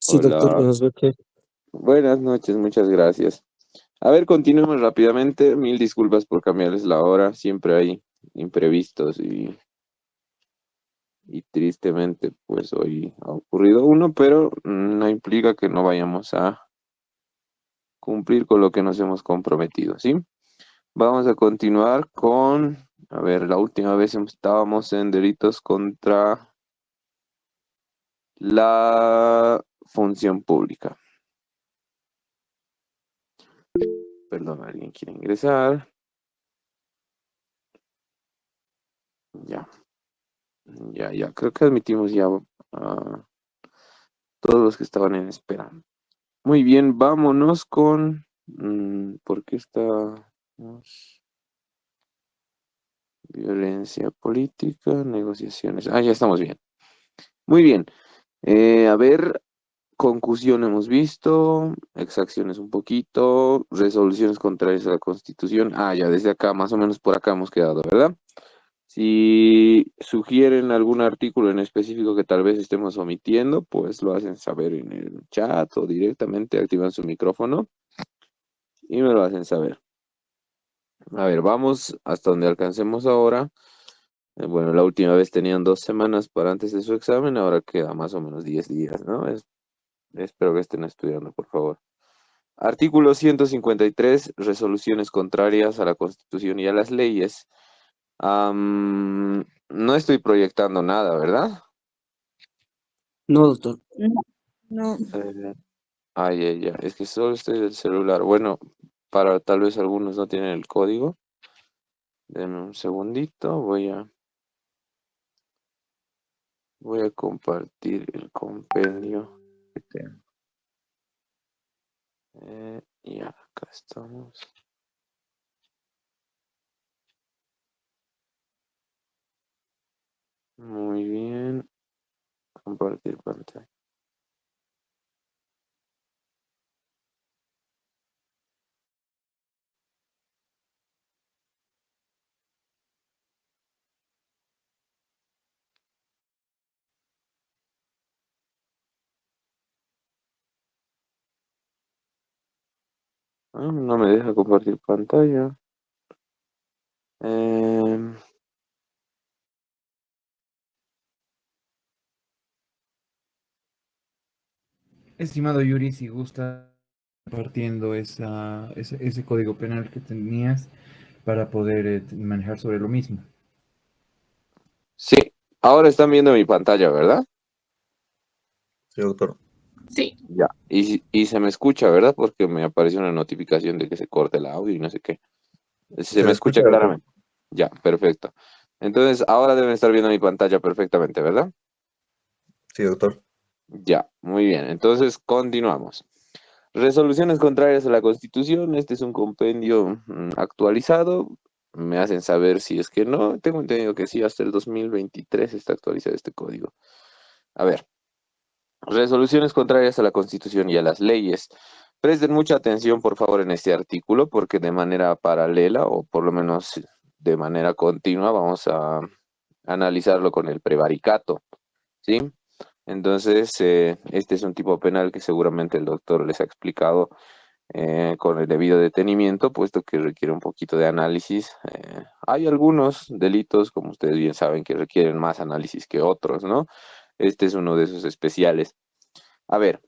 Sí, doctor, Hola, buenas noches. buenas noches, muchas gracias. A ver, continuemos rápidamente. Mil disculpas por cambiarles la hora. Siempre hay imprevistos y tristemente, pues hoy ha ocurrido uno, pero no implica que no vayamos a cumplir con lo que nos hemos comprometido, ¿sí? Vamos a continuar con, a ver, la última vez estábamos en delitos contra la función pública. Perdón, ¿alguien quiere ingresar? Ya. Ya, creo que admitimos ya a todos los que estaban en espera. Muy bien, vámonos con, ¿por qué está violencia política, negociaciones? Ah, ya estamos bien. Muy bien. A ver, concusión hemos visto, exacciones un poquito, resoluciones contrarias a la Constitución. Ah, ya desde acá, más o menos por acá hemos quedado, ¿verdad? Si sugieren algún artículo en específico que tal vez estemos omitiendo, pues lo hacen saber en el chat o directamente activan su micrófono y me lo hacen saber. A ver, vamos hasta donde alcancemos ahora. Bueno, la última vez tenían 2 semanas para antes de su examen, ahora queda más o menos 10 días, ¿no? Espero que estén estudiando, por favor. Artículo 153, resoluciones contrarias a la Constitución y a las leyes. No estoy proyectando nada, ¿verdad? No, doctor. No, no. Eh, ya. Es que solo estoy del celular. Bueno, para tal vez algunos no tienen el código. Denme un segundito. Voy a compartir el compendio que tengo. Ya, acá estamos. Muy bien. Compartir pantalla. Ah, no me deja compartir pantalla. Em, Estimado Yuri, si gusta compartiendo ese código penal que tenías para poder manejar sobre lo mismo. sí, ahora están viendo mi pantalla, ¿verdad? Sí, doctor. Sí, Ya. Y se me escucha, ¿verdad? Porque me apareció una notificación de que se corte el audio y no sé qué. Se Se me le escucha escucha, doctor. claramente. Ya, perfecto. Entonces, ahora deben estar viendo mi pantalla perfectamente, ¿verdad? Sí, doctor. Ya, muy bien. Entonces, continuamos. Resoluciones contrarias a la Constitución. Este es un compendio actualizado. Me hacen saber si es que no. Tengo entendido que sí, hasta el 2023 está actualizado este código. A ver, resoluciones contrarias a la Constitución y a las leyes. Presten mucha atención, por favor, en este artículo, porque de manera paralela, o por lo menos de manera continua, vamos a analizarlo con el prevaricato, ¿sí? Entonces, este es un tipo penal que seguramente el doctor les ha explicado con el debido detenimiento, puesto que requiere un poquito de análisis. Hay algunos delitos, como ustedes bien saben, que requieren más análisis que otros, ¿no? Este es uno de esos especiales. A ver,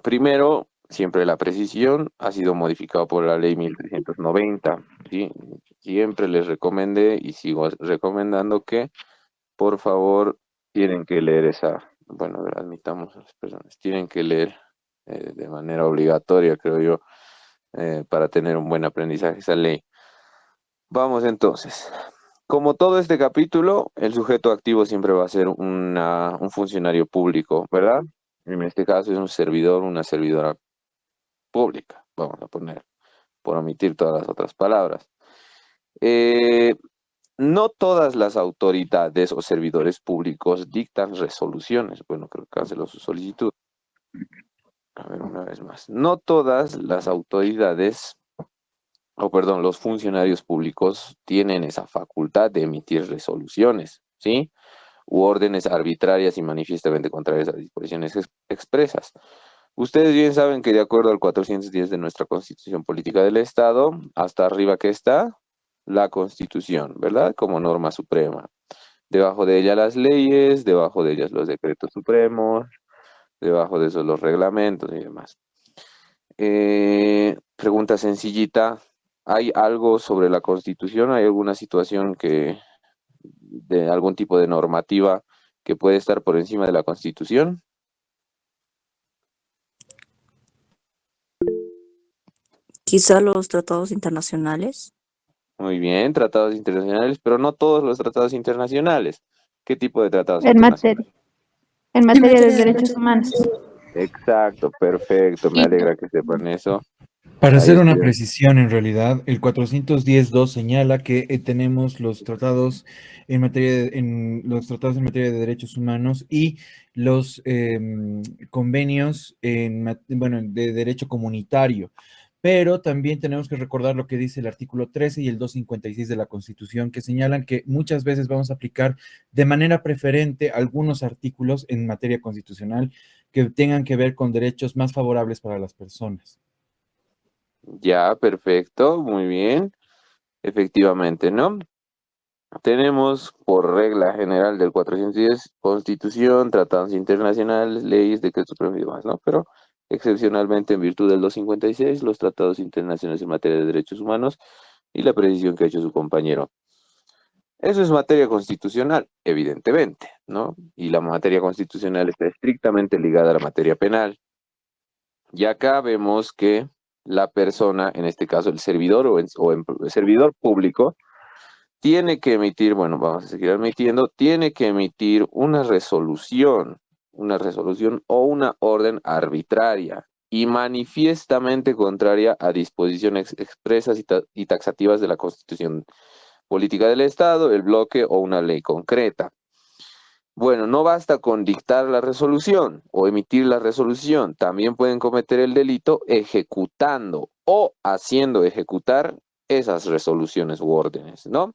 primero, siempre la precisión ha sido modificado por la ley 1390, ¿sí? Siempre les recomendé y sigo recomendando que, por favor, tienen que leer bueno, a ver, admitamos a las personas, tienen que leer de manera obligatoria, creo yo, para tener un buen aprendizaje esa ley. Vamos entonces. Como todo este capítulo, el sujeto activo siempre va a ser un funcionario público, ¿verdad? En este caso es un servidor, una servidora pública, vamos a poner, por omitir todas las otras palabras. Eh, no todas las autoridades o servidores públicos dictan resoluciones. Bueno, creo que canceló su solicitud. A ver, una vez más. No todas las autoridades, o perdón, los funcionarios públicos tienen esa facultad de emitir resoluciones, ¿sí? u órdenes arbitrarias y manifiestamente contrarias a disposiciones expresas. Ustedes bien saben que de acuerdo al 410 de nuestra Constitución Política del Estado, hasta arriba que está la Constitución, ¿verdad? Como norma suprema. Debajo de ella las leyes, debajo de ellas los decretos supremos, debajo de eso los reglamentos y demás. Pregunta sencillita. ¿Hay algo sobre la Constitución? ¿Hay alguna situación de algún tipo de normativa que puede estar por encima de la Constitución? Quizá los tratados internacionales. Muy bien, tratados internacionales, pero no todos los tratados internacionales. ¿Qué tipo de tratados En internacionales? materia de derechos humanos. Exacto, perfecto, me alegra que sepan eso. Para Ahí hacer una está. precisión, en realidad, el 410.2 señala que tenemos los tratados en los tratados en materia de derechos humanos y los convenios de derecho comunitario. Pero también tenemos que recordar lo que dice el artículo 13 y el 256 de la Constitución, que señalan que muchas veces vamos a aplicar de manera preferente algunos artículos en materia constitucional que tengan que ver con derechos más favorables para las personas. Ya, perfecto, muy bien. Efectivamente, ¿no? Tenemos por regla general del 410 Constitución, tratados internacionales, leyes, decretos supremos y demás, ¿no? Pero excepcionalmente en virtud del 256, los tratados internacionales en materia de derechos humanos y la precisión que ha hecho su compañero. Eso es materia constitucional, evidentemente, ¿no? Y la materia constitucional está estrictamente ligada a la materia penal. Y acá vemos que la persona, en este caso el servidor el servidor público, tiene que emitir, bueno, vamos a seguir emitiendo, tiene que emitir una resolución o una orden arbitraria y manifiestamente contraria a disposiciones expresas y taxativas de la Constitución Política del Estado, el bloque o una ley concreta. Bueno, no basta con dictar la resolución o emitir la resolución, también pueden cometer el delito ejecutando o haciendo ejecutar esas resoluciones u órdenes, ¿no?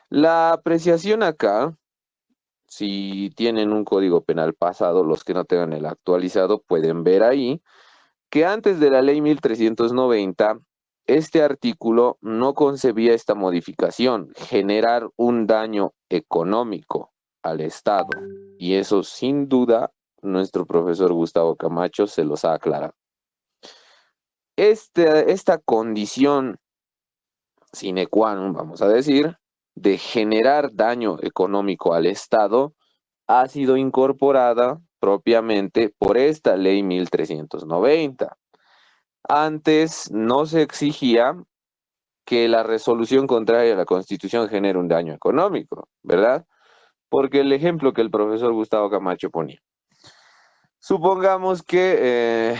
La apreciación acá, si tienen un código penal pasado, los que no tengan el actualizado pueden ver ahí que antes de la ley 1390, este artículo no concebía esta modificación, generar un daño económico al Estado. Y eso sin duda nuestro profesor Gustavo Camacho se los ha aclarado. Esta condición sine qua non, vamos a decir, de generar daño económico al Estado ha sido incorporada propiamente por esta ley 1390. Antes no se exigía que la resolución contraria a la Constitución genere un daño económico, ¿verdad? Porque el ejemplo que el profesor Gustavo Camacho ponía. Supongamos que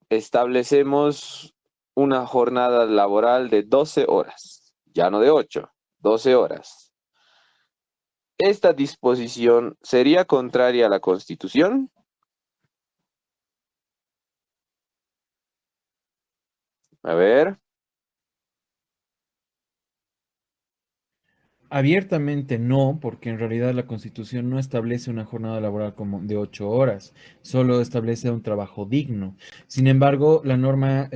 establecemos una jornada laboral de 12 horas, ya no de 8, 12 horas. ¿Esta disposición sería contraria a la Constitución? A ver. Abiertamente no, porque en realidad la Constitución no establece una jornada laboral como de 8 horas, solo establece un trabajo digno. Sin embargo, la norma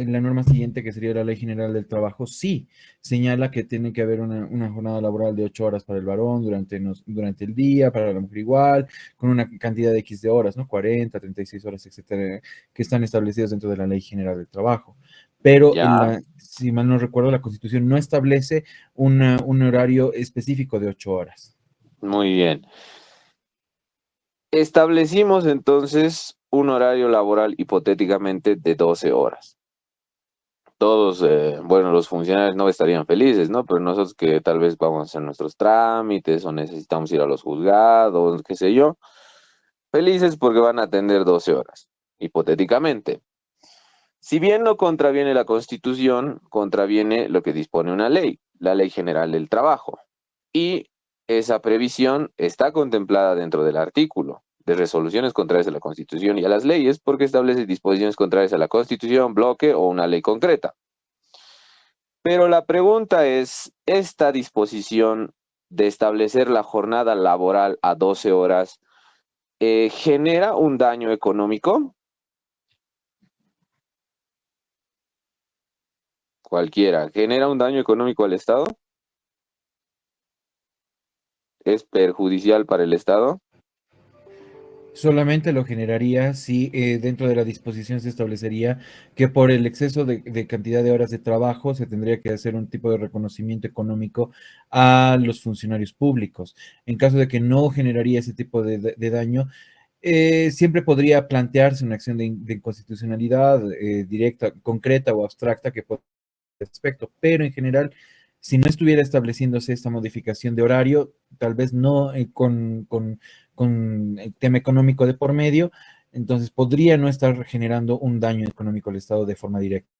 siguiente, que sería la Ley General del Trabajo, sí señala que tiene que haber una jornada laboral de 8 horas para el varón durante el día, para la mujer igual, con una cantidad de X de horas, ¿no? 40, 36 horas, etcétera, que están establecidas dentro de la Ley General del Trabajo. Pero Ya. si mal no recuerdo, la Constitución no establece un horario específico de 8 horas. Muy bien. Establecimos entonces un horario laboral hipotéticamente de 12 horas. Todos, bueno, los funcionarios no estarían felices, ¿no? Pero nosotros que tal vez vamos a hacer nuestros trámites o necesitamos ir a los juzgados, qué sé yo, felices porque van a atender 12 horas, hipotéticamente. Si bien no contraviene la Constitución, contraviene lo que dispone una ley, la Ley General del Trabajo. Y esa previsión está contemplada dentro del artículo de resoluciones contrarias a la Constitución y a las leyes porque establece disposiciones contrarias a la Constitución, bloque o una ley concreta. Pero la pregunta es, ¿esta disposición de establecer la jornada laboral a 12 horas genera un daño económico? Cualquiera. ¿Genera un daño económico al Estado? ¿Es perjudicial para el Estado? Solamente lo generaría si dentro de la disposición se establecería que por el exceso de cantidad de horas de trabajo se tendría que hacer un tipo de reconocimiento económico a los funcionarios públicos. En caso de que no generaría ese tipo de daño, siempre podría plantearse una acción de inconstitucionalidad directa, concreta o abstracta que pueda respecto, pero en general, si no estuviera estableciéndose esta modificación de horario, tal vez no con el tema económico de por medio, entonces podría no estar generando un daño económico al Estado de forma directa.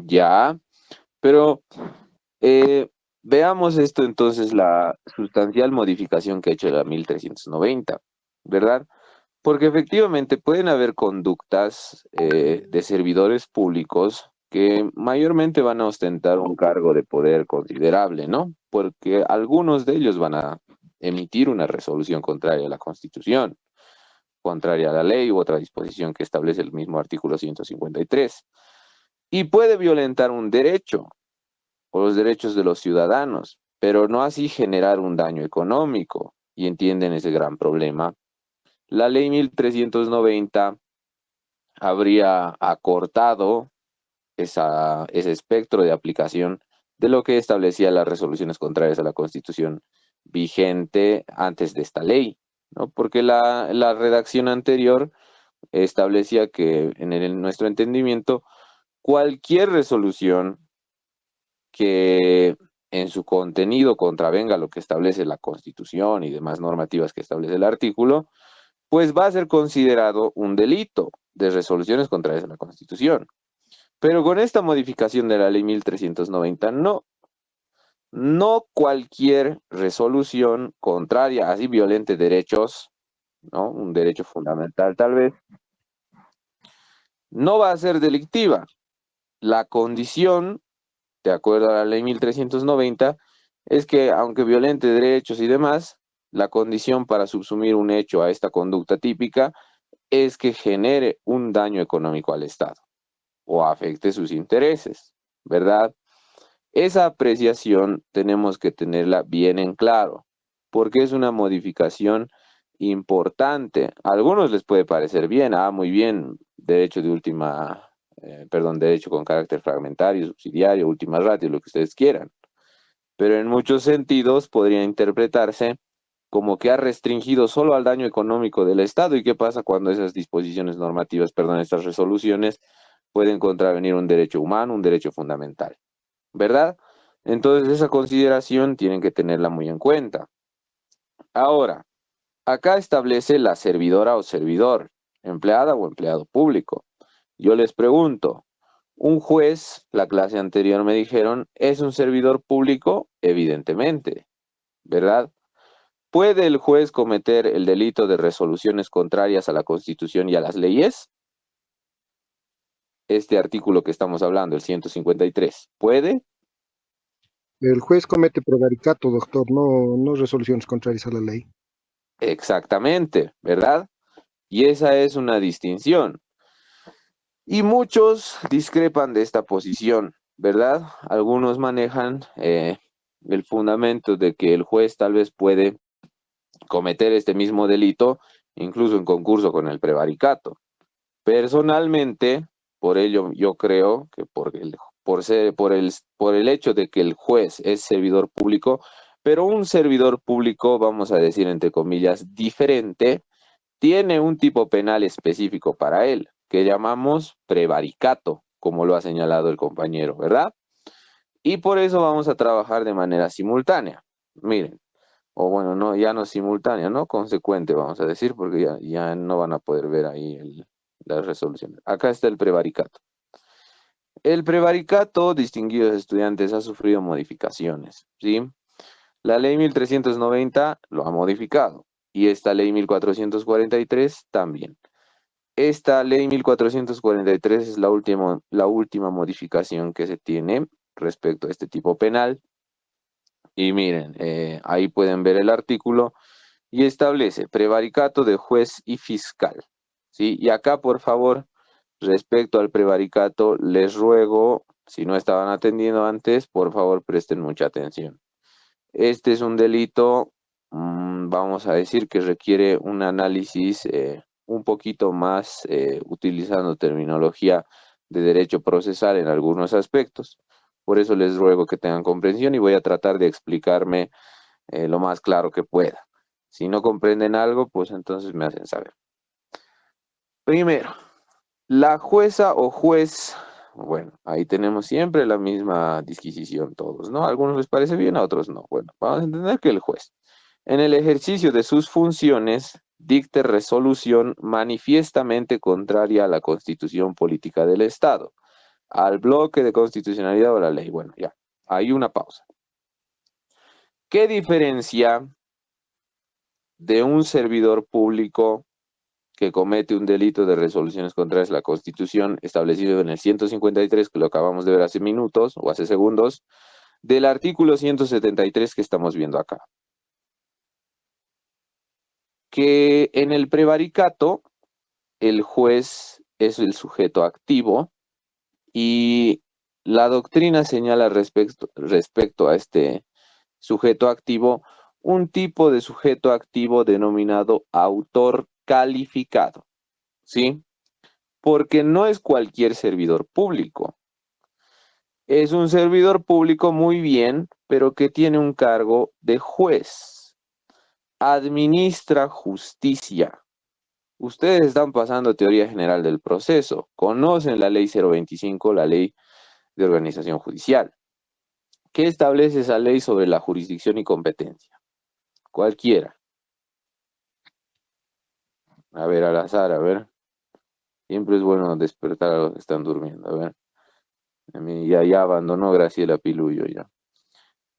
Ya, pero veamos esto entonces, la sustancial modificación que ha hecho la 1390, ¿verdad? Porque efectivamente pueden haber conductas de servidores públicos que mayormente van a ostentar un cargo de poder considerable, ¿no? Porque algunos de ellos van a emitir una resolución contraria a la Constitución, contraria a la ley u otra disposición que establece el mismo artículo 153. Y puede violentar un derecho o los derechos de los ciudadanos, pero no así generar un daño económico. Y entienden ese gran problema. La ley 1390 habría acortado ese espectro de aplicación de lo que establecía las resoluciones contrarias a la Constitución vigente antes de esta ley, ¿no? Porque la redacción anterior establecía que, en nuestro entendimiento, cualquier resolución que en su contenido contravenga lo que establece la Constitución y demás normativas que establece el artículo, pues va a ser considerado un delito de resoluciones contrarias a la Constitución. Pero con esta modificación de la ley 1390, no cualquier resolución contraria, así violente derechos, ¿no? Un derecho fundamental tal vez, no va a ser delictiva. La condición, de acuerdo a la ley 1390, es que aunque violente derechos y demás, la condición para subsumir un hecho a esta conducta típica es que genere un daño económico al Estado o afecte sus intereses, ¿verdad? Esa apreciación tenemos que tenerla bien en claro, porque es una modificación importante. A algunos les puede parecer bien, muy bien, derecho de derecho con carácter fragmentario, subsidiario, última ratio, lo que ustedes quieran. Pero en muchos sentidos podría interpretarse como que ha restringido solo al daño económico del Estado. ¿Y qué pasa cuando esas disposiciones normativas, estas resoluciones, pueden contravenir un derecho humano, un derecho fundamental? ¿Verdad? Entonces esa consideración tienen que tenerla muy en cuenta. Ahora, acá establece la servidora o servidor, empleada o empleado público. Yo les pregunto, ¿un juez, la clase anterior me dijeron, es un servidor público? Evidentemente, ¿verdad? ¿Puede el juez cometer el delito de resoluciones contrarias a la Constitución y a las leyes? Este artículo que estamos hablando, el 153, ¿puede? El juez comete prevaricato, doctor, no resoluciones contrarias a la ley. Exactamente, ¿verdad? Y esa es una distinción. Y muchos discrepan de esta posición, ¿verdad? Algunos manejan el fundamento de que el juez tal vez puede cometer este mismo delito, incluso en concurso con el prevaricato. Personalmente, por ello yo creo que por el hecho de que el juez es servidor público, pero un servidor público, vamos a decir entre comillas, diferente, tiene un tipo penal específico para él, que llamamos prevaricato, como lo ha señalado el compañero, ¿verdad? Y por eso vamos a trabajar de manera simultánea. Miren, o bueno, no, ya no simultánea, ¿no? Consecuente, vamos a decir, porque ya no van a poder ver ahí las resoluciones. Acá está el prevaricato. El prevaricato, distinguidos estudiantes, ha sufrido modificaciones, ¿sí? La ley 1390 lo ha modificado y esta ley 1443 también. Esta ley 1443 es la última modificación que se tiene respecto a este tipo penal Y miren, ahí pueden ver el artículo y establece prevaricato de juez y fiscal. ¿Sí? Y acá, por favor, respecto al prevaricato, les ruego, si no estaban atendiendo antes, por favor presten mucha atención. Este es un delito, vamos a decir, que requiere un análisis un poquito más utilizando terminología de derecho procesal en algunos aspectos. Por eso les ruego que tengan comprensión y voy a tratar de explicarme lo más claro que pueda. Si no comprenden algo, pues entonces me hacen saber. Primero, la jueza o juez, bueno, ahí tenemos siempre la misma disquisición todos, ¿no? A algunos les parece bien, a otros no. Bueno, vamos a entender que el juez, en el ejercicio de sus funciones, dicte resolución manifiestamente contraria a la Constitución política del Estado, al bloque de constitucionalidad o a la ley. Bueno, ya, hay una pausa. ¿Qué diferencia de un servidor público que comete un delito de resoluciones contrarias a la Constitución establecido en el 153, que lo acabamos de ver hace minutos o hace segundos, del artículo 173 que estamos viendo acá? Que en el prevaricato el juez es el sujeto activo y la doctrina señala respecto a este sujeto activo un tipo de sujeto activo denominado autor calificado, ¿sí? Porque no es cualquier servidor público. Es un servidor público muy bien, pero que tiene un cargo de juez. Administra justicia. Ustedes están pasando teoría general del proceso. Conocen la ley 025, la ley de organización judicial. ¿Qué establece esa ley sobre la jurisdicción y competencia? Cualquiera. A ver, al azar, a ver. Siempre es bueno despertar a los que están durmiendo. A ver. A mí ya abandonó Graciela Pilullo ya.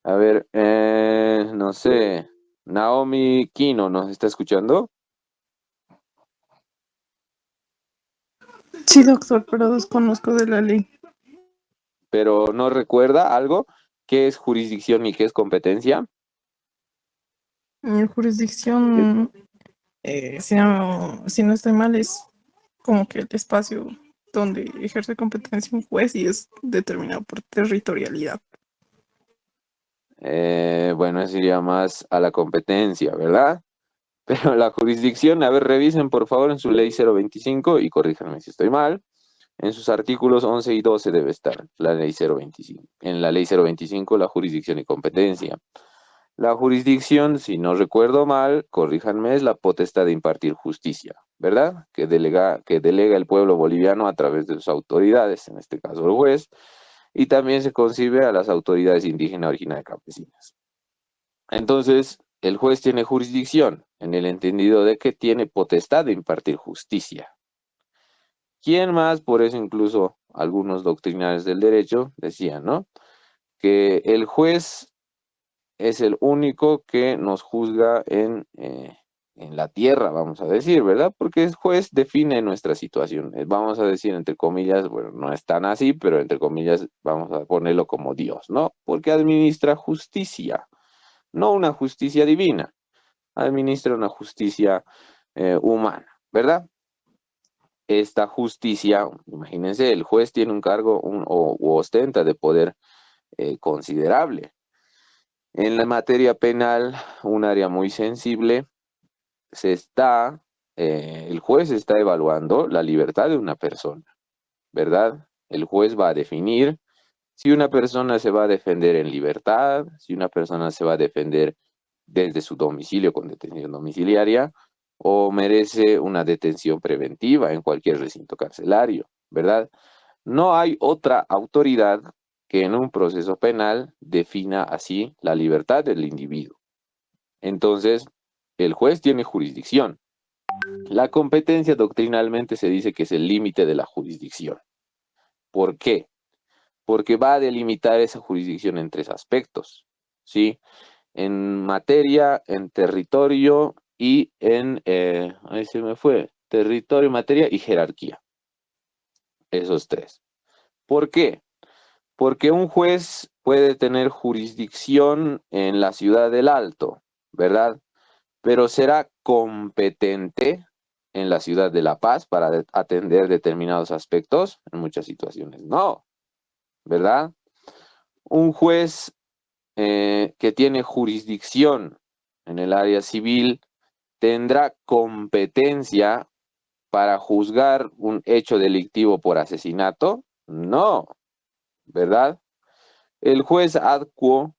A ver, no sé. Naomi Kino, ¿nos está escuchando? Sí, doctor, pero desconozco de la ley. Pero ¿no recuerda algo? ¿Qué es jurisdicción y qué es competencia? Mi jurisdicción, si no estoy mal, es como que el espacio donde ejerce competencia un juez y es determinado por territorialidad. Bueno, eso iría más a la competencia, ¿verdad? Pero la jurisdicción, a ver, revisen por favor en su ley 025 y corríjanme si estoy mal. En sus artículos 11 y 12 debe estar la ley 025. En la ley 025, la jurisdicción y competencia. La jurisdicción, si no recuerdo mal, corríjanme, es la potestad de impartir justicia, ¿verdad? Que delega el pueblo boliviano a través de sus autoridades, en este caso el juez, y también se concibe a las autoridades indígenas originarias campesinas. Entonces, el juez tiene jurisdicción, en el entendido de que tiene potestad de impartir justicia. ¿Quién más? Por eso incluso algunos doctrinarios del derecho decían, ¿no? Que el juez es el único que nos juzga en la tierra, vamos a decir, ¿verdad? Porque el juez define nuestra situación. Vamos a decir, entre comillas, bueno, no es tan así, pero entre comillas vamos a ponerlo como Dios, ¿no? Porque administra justicia, no una justicia divina, administra una justicia humana, ¿verdad? Esta justicia, imagínense, el juez tiene un cargo o ostenta de poder considerable. En la materia penal, un área muy sensible, el juez está evaluando la libertad de una persona, ¿verdad? El juez va a definir si una persona se va a defender en libertad, si una persona se va a defender desde su domicilio con detención domiciliaria, o merece una detención preventiva en cualquier recinto carcelario, ¿verdad? No hay otra autoridad que en un proceso penal defina así la libertad del individuo. Entonces, el juez tiene jurisdicción. La competencia doctrinalmente se dice que es el límite de la jurisdicción. ¿Por qué? Porque va a delimitar esa jurisdicción en tres aspectos, ¿sí? En materia, en territorio y ahí se me fue, territorio, materia y jerarquía. Esos tres. ¿Por qué? Porque un juez puede tener jurisdicción en la ciudad del Alto, ¿verdad? Pero será competente en la ciudad de La Paz para atender determinados aspectos, en muchas situaciones no, ¿verdad? Un juez que tiene jurisdicción en el área civil tendrá competencia para juzgar un hecho delictivo por asesinato, no, ¿verdad? El juez ad quo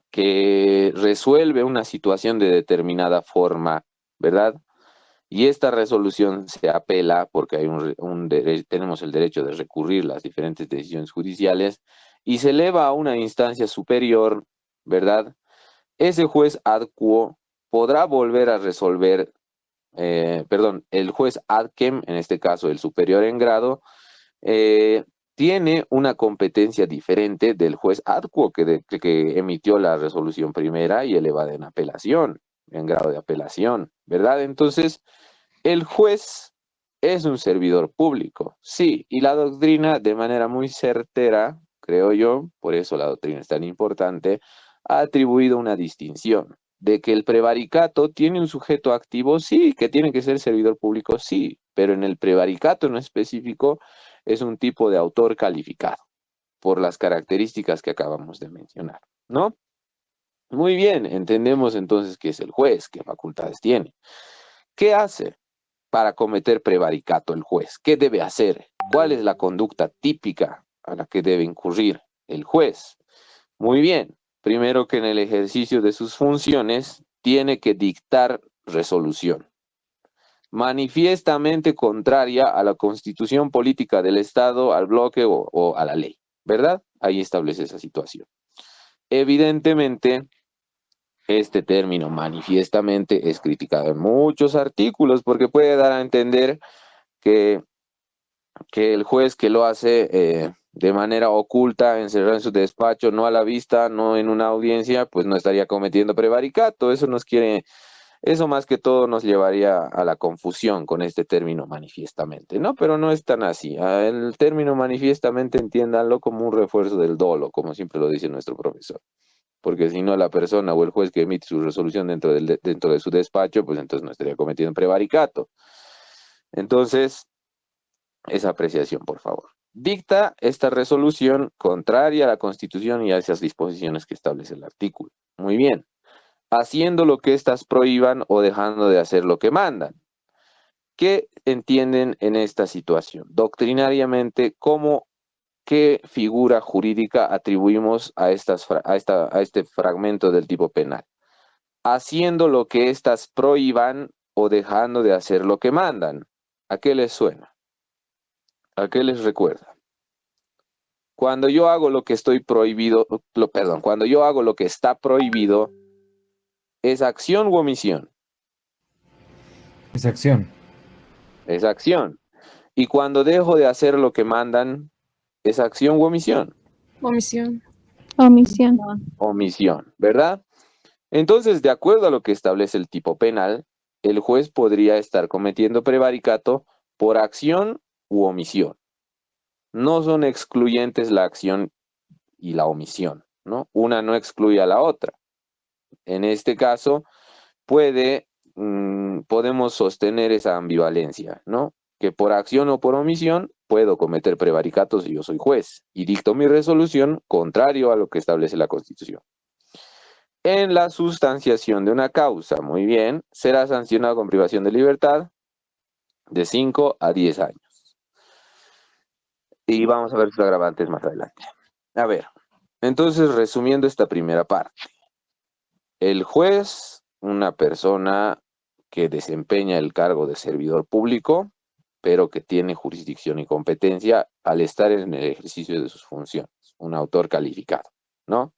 que resuelve una situación de determinada forma, ¿verdad? Y esta resolución se apela porque hay tenemos el derecho de recurrir las diferentes decisiones judiciales y se eleva a una instancia superior, ¿verdad? Ese juez ad quo podrá volver a resolver, el juez ad quem, en este caso el superior en grado, tiene una competencia diferente del juez ad quo que emitió la resolución primera y elevada en apelación, en grado de apelación, ¿verdad? Entonces, el juez es un servidor público, sí, y la doctrina de manera muy certera, creo yo, por eso la doctrina es tan importante, ha atribuido una distinción de que el prevaricato tiene un sujeto activo, sí, que tiene que ser servidor público, sí, pero en el prevaricato en específico es un tipo de autor calificado por las características que acabamos de mencionar, ¿no? Muy bien, entendemos entonces qué es el juez, qué facultades tiene. ¿Qué hace para cometer prevaricato el juez? ¿Qué debe hacer? ¿Cuál es la conducta típica a la que debe incurrir el juez? Muy bien, primero que en el ejercicio de sus funciones tiene que dictar resolución manifiestamente contraria a la constitución política del Estado, al bloque o a la ley, ¿verdad? Ahí establece esa situación. Evidentemente, este término manifiestamente es criticado en muchos artículos porque puede dar a entender que el juez que lo hace de manera oculta, encerrado en su despacho, no a la vista, no en una audiencia, pues no estaría cometiendo prevaricato. Eso más que todo nos llevaría a la confusión con este término manifiestamente, ¿no? Pero no es tan así. El término manifiestamente entiéndanlo como un refuerzo del dolo, como siempre lo dice nuestro profesor. Porque si no, la persona o el juez que emite su resolución dentro de su despacho, pues entonces no estaría cometiendo prevaricato. Entonces, esa apreciación, por favor. Dicta esta resolución contraria a la Constitución y a esas disposiciones que establece el artículo. Muy bien. Haciendo lo que éstas prohíban o dejando de hacer lo que mandan. ¿Qué entienden en esta situación? Doctrinariamente, ¿qué figura jurídica atribuimos a este fragmento del tipo penal? Haciendo lo que éstas prohíban o dejando de hacer lo que mandan. ¿A qué les suena? ¿A qué les recuerda? Cuando yo hago lo que estoy prohibido, cuando yo hago lo que está prohibido, ¿es acción u omisión? Es acción. Es acción. Y cuando dejo de hacer lo que mandan, ¿es acción u omisión? Omisión. Omisión. Omisión, ¿verdad? Entonces, de acuerdo a lo que establece el tipo penal, el juez podría estar cometiendo prevaricato por acción u omisión. No son excluyentes la acción y la omisión, ¿no? Una no excluye a la otra. En este caso, podemos sostener esa ambivalencia, ¿no? Que por acción o por omisión puedo cometer prevaricato si yo soy juez y dicto mi resolución contrario a lo que establece la Constitución. En la sustanciación de una causa, muy bien, será sancionado con privación de libertad de 5 a 10 años. Y vamos a ver sus agravantes más adelante. A ver, entonces resumiendo esta primera parte. El juez, una persona que desempeña el cargo de servidor público, pero que tiene jurisdicción y competencia al estar en el ejercicio de sus funciones, un autor calificado, ¿no?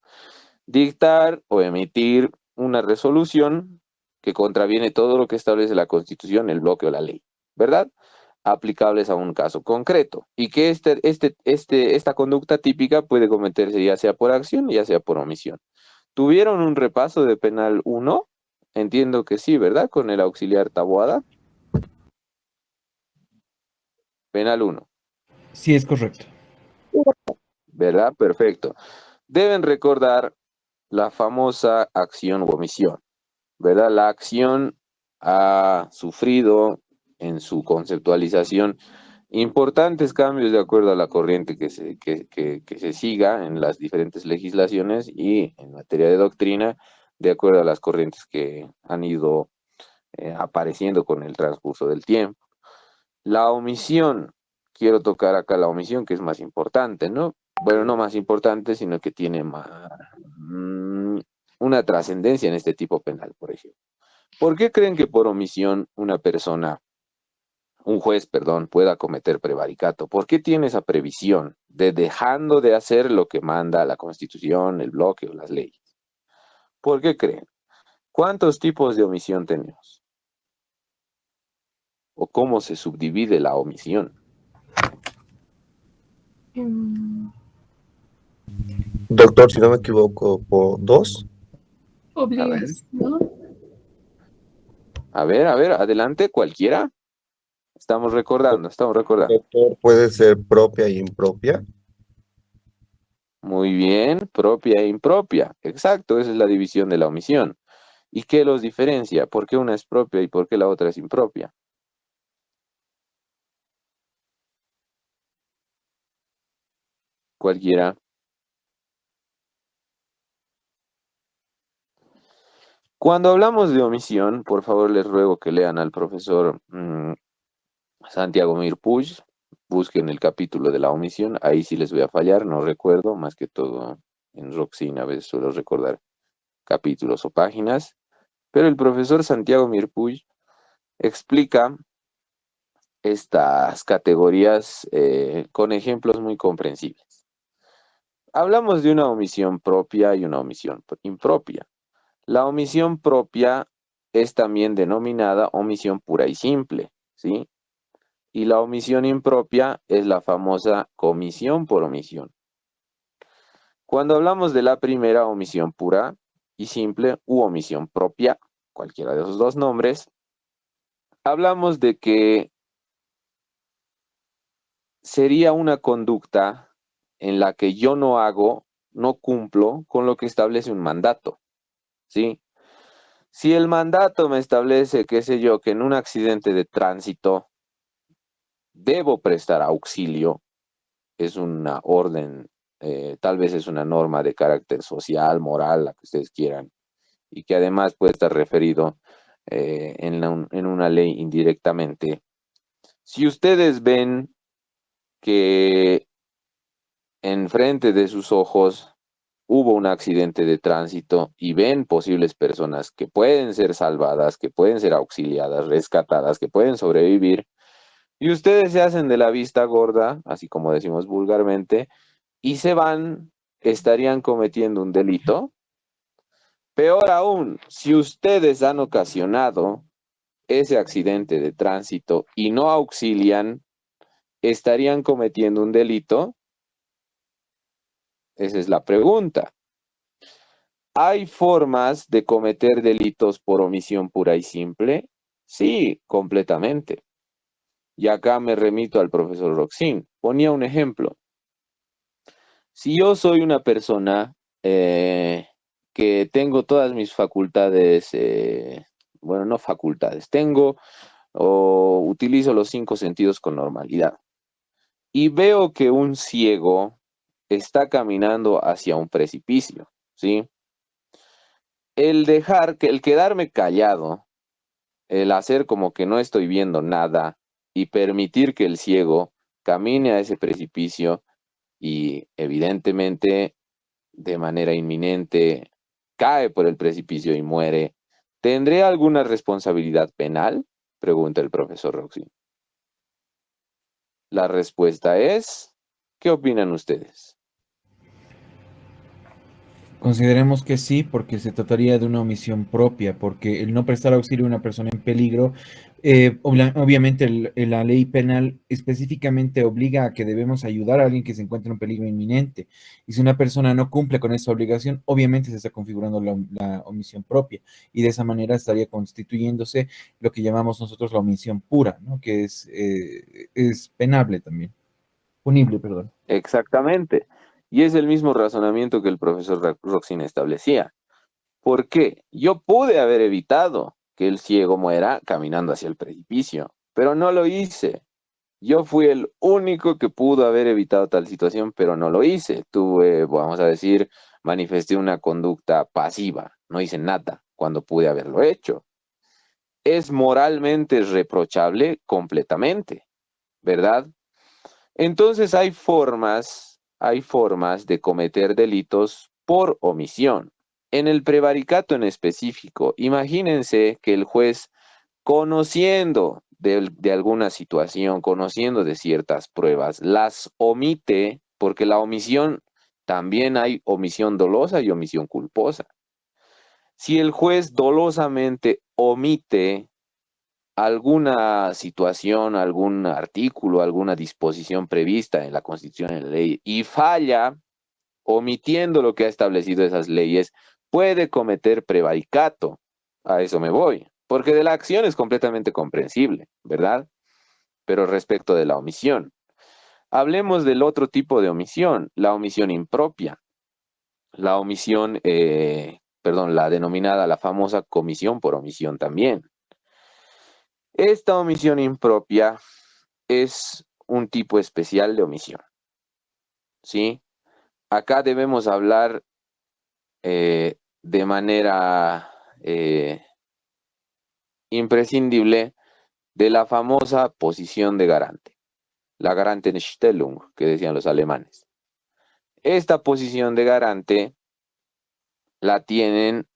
Dictar o emitir una resolución que contraviene todo lo que establece la Constitución, el bloque o la ley, ¿verdad? Aplicables a un caso concreto. Y que esta conducta típica puede cometerse ya sea por acción, ya sea por omisión. ¿Tuvieron un repaso de penal 1? Entiendo que sí, ¿verdad? Con el auxiliar Taboada. Penal 1. Sí, es correcto. ¿verdad? Perfecto. Deben recordar la famosa acción u omisión, ¿verdad? La acción ha sufrido en su conceptualización importantes cambios de acuerdo a la corriente que se siga en las diferentes legislaciones y en materia de doctrina, de acuerdo a las corrientes que han ido apareciendo con el transcurso del tiempo. La omisión, quiero tocar acá la omisión, que es más importante, ¿no? Bueno, no más importante, sino que tiene una trascendencia en este tipo penal, por ejemplo. ¿Por qué creen que por omisión un juez, perdón, pueda cometer prevaricato? ¿Por qué tiene esa previsión de dejando de hacer lo que manda la Constitución, el bloque o las leyes? ¿Por qué creen? ¿Cuántos tipos de omisión tenemos? ¿O cómo se subdivide la omisión? Doctor, si no me equivoco, por 2. Obligación. A ver, adelante, cualquiera. Estamos recordando. Doctor, puede ser propia e impropia. Muy bien, propia e impropia. Exacto, esa es la división de la omisión. ¿Y qué los diferencia? ¿Por qué una es propia y por qué la otra es impropia? Cualquiera. Cuando hablamos de omisión, por favor les ruego que lean al profesor Santiago Mirpuig, busquen el capítulo de la omisión, ahí sí les voy a fallar, no recuerdo, más que todo en Roxin a veces suelo recordar capítulos o páginas, pero el profesor Santiago Mirpuig explica estas categorías con ejemplos muy comprensibles. Hablamos de una omisión propia y una omisión impropia. La omisión propia es también denominada omisión pura y simple, ¿sí? Y la omisión impropia es la famosa comisión por omisión. Cuando hablamos de la primera, omisión pura y simple u omisión propia, cualquiera de esos dos nombres, hablamos de que sería una conducta en la que yo no cumplo con lo que establece un mandato, ¿sí? Si el mandato me establece, qué sé yo, que en un accidente de tránsito debo prestar auxilio, es una orden, tal vez es una norma de carácter social, moral, la que ustedes quieran, y que además puede estar referido en una ley indirectamente. Si ustedes ven que enfrente de sus ojos hubo un accidente de tránsito y ven posibles personas que pueden ser salvadas, que pueden ser auxiliadas, rescatadas, que pueden sobrevivir, y ustedes se hacen de la vista gorda, así como decimos vulgarmente, y se van, estarían cometiendo un delito. Peor aún, si ustedes han ocasionado ese accidente de tránsito y no auxilian, estarían cometiendo un delito. Esa es la pregunta. ¿Hay formas de cometer delitos por omisión pura y simple? Sí, completamente. Y acá me remito al profesor Roxin. Ponía un ejemplo. Si yo soy una persona que tengo todas mis facultades, bueno, no facultades, tengo o utilizo los 5 sentidos con normalidad y veo que un ciego está caminando hacia un precipicio, ¿sí? El quedarme callado, el hacer como que no estoy viendo nada y permitir que el ciego camine a ese precipicio y evidentemente de manera inminente cae por el precipicio y muere, ¿tendré alguna responsabilidad penal? Pregunta el profesor Roxy. La respuesta es, ¿qué opinan ustedes? Consideremos que sí, porque se trataría de una omisión propia, porque el no prestar auxilio a una persona en peligro, obviamente la ley penal específicamente obliga a que debemos ayudar a alguien que se encuentra en un peligro inminente. Y si una persona no cumple con esa obligación, obviamente se está configurando la omisión propia. Y de esa manera estaría constituyéndose lo que llamamos nosotros la omisión pura, ¿no? Que es penable también. Punible, perdón. Exactamente. Y es el mismo razonamiento que el profesor Roxin establecía. ¿Por qué? Yo pude haber evitado que el ciego muera caminando hacia el precipicio, pero no lo hice. Yo fui el único que pudo haber evitado tal situación, pero no lo hice. Tuve, vamos a decir, manifesté una conducta pasiva. No hice nada cuando pude haberlo hecho. Es moralmente reprochable completamente, ¿verdad? Entonces hay formas de cometer delitos por omisión. En el prevaricato en específico, imagínense que el juez, conociendo de alguna situación, conociendo de ciertas pruebas, las omite, porque la omisión, también hay omisión dolosa y omisión culposa. Si el juez dolosamente omite alguna situación, algún artículo, alguna disposición prevista en la Constitución, en la ley, y falla omitiendo lo que ha establecido esas leyes, puede cometer prevaricato. A eso me voy, porque de la acción es completamente comprensible, ¿verdad? Pero respecto de la omisión, hablemos del otro tipo de omisión, la omisión impropia, la omisión, la denominada, la famosa comisión por omisión también. Esta omisión impropia es un tipo especial de omisión, ¿sí? Acá debemos hablar de manera imprescindible de la famosa posición de garante, la Garantenstellung, que decían los alemanes. Esta posición de garante la tienen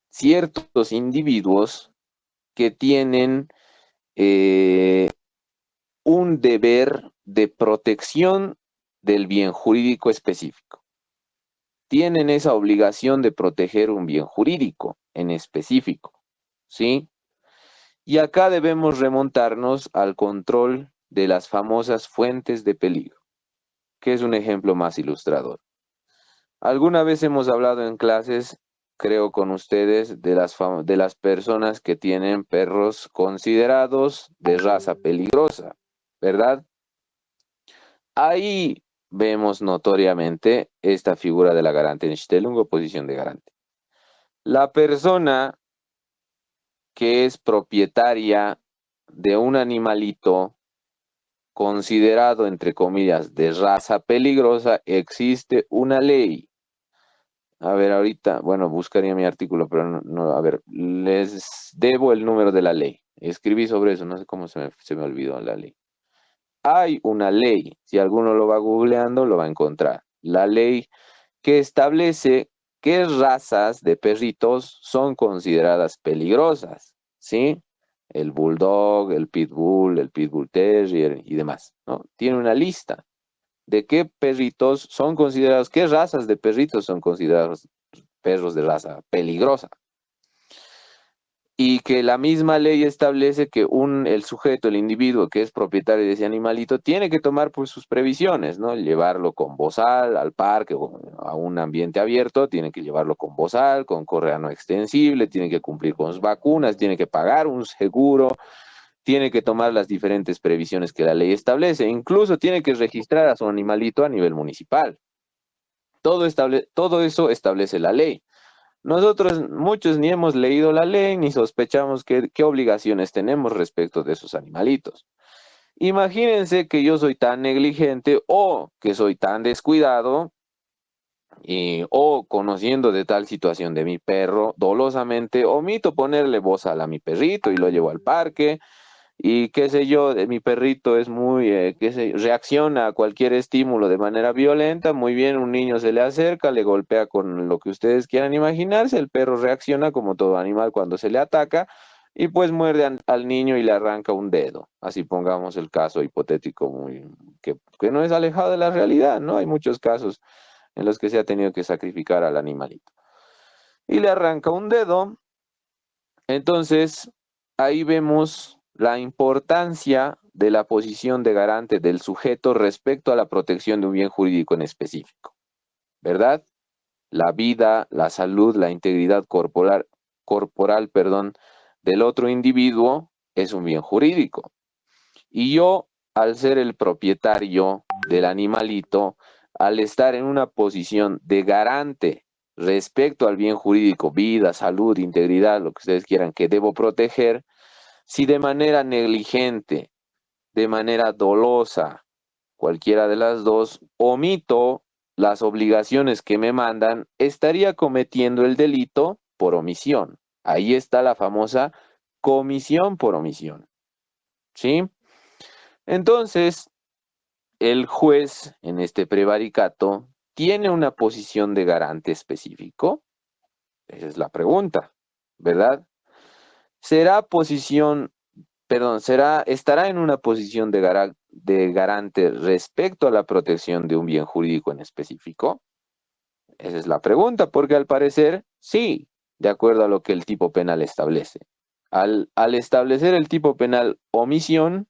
ciertos individuos que tienen un deber de protección del bien jurídico específico. Tienen esa obligación de proteger un bien jurídico en específico, ¿sí? Y acá debemos remontarnos al control de las famosas fuentes de peligro, que es un ejemplo más ilustrador. Alguna vez hemos hablado en clases, creo con ustedes, de las personas que tienen perros considerados de raza peligrosa, ¿verdad? Ahí vemos notoriamente esta figura de la Garantenstellung o posición de garante. La persona que es propietaria de un animalito considerado, entre comillas, de raza peligrosa, existe una ley. A ver, ahorita, bueno, buscaría mi artículo, pero no, a ver, les debo el número de la ley. Escribí sobre eso, no sé cómo se me olvidó la ley. Hay una ley, si alguno lo va googleando, lo va a encontrar. La ley que establece qué razas de perritos son consideradas peligrosas, ¿sí? El bulldog, el pitbull terrier y demás, ¿no? Tiene una lista de qué perritos son considerados, qué razas de perritos son considerados perros de raza peligrosa. Y que la misma ley establece que el sujeto, el individuo que es propietario de ese animalito, tiene que tomar pues, sus previsiones, ¿no? Llevarlo con bozal al parque o a un ambiente abierto, tiene que llevarlo con bozal, con correa no extensible, tiene que cumplir con sus vacunas, tiene que pagar un seguro, tiene que tomar las diferentes previsiones que la ley establece, incluso tiene que registrar a su animalito a nivel municipal. Todo eso establece la ley. Nosotros, muchos, ni hemos leído la ley, ni sospechamos qué obligaciones tenemos respecto de esos animalitos. Imagínense que yo soy tan negligente o que soy tan descuidado o conociendo de tal situación de mi perro, dolosamente omito ponerle bozal a mi perrito y lo llevo al parque. Y qué sé yo, mi perrito es muy, reacciona a cualquier estímulo de manera violenta. Muy bien, un niño se le acerca, le golpea con lo que ustedes quieran imaginarse. El perro reacciona como todo animal cuando se le ataca y pues muerde al niño y le arranca un dedo. Así pongamos el caso hipotético que no es alejado de la realidad, ¿no? Hay muchos casos en los que se ha tenido que sacrificar al animalito. Y le arranca un dedo. Entonces, ahí vemos la importancia de la posición de garante del sujeto respecto a la protección de un bien jurídico en específico, ¿verdad? La vida, la salud, la integridad corporal, del otro individuo es un bien jurídico. Y yo, al ser el propietario del animalito, al estar en una posición de garante respecto al bien jurídico, vida, salud, integridad, lo que ustedes quieran, que debo proteger, si de manera negligente, de manera dolosa, cualquiera de las dos, omito las obligaciones que me mandan, estaría cometiendo el delito por omisión. Ahí está la famosa comisión por omisión. ¿Sí? Entonces, el juez en este prevaricato tiene una posición de garante específico. Esa es la pregunta, ¿verdad? Estará en una posición de garante respecto a la protección de un bien jurídico en específico. Esa es la pregunta, porque al parecer sí, de acuerdo a lo que el tipo penal establece. Al establecer el tipo penal omisión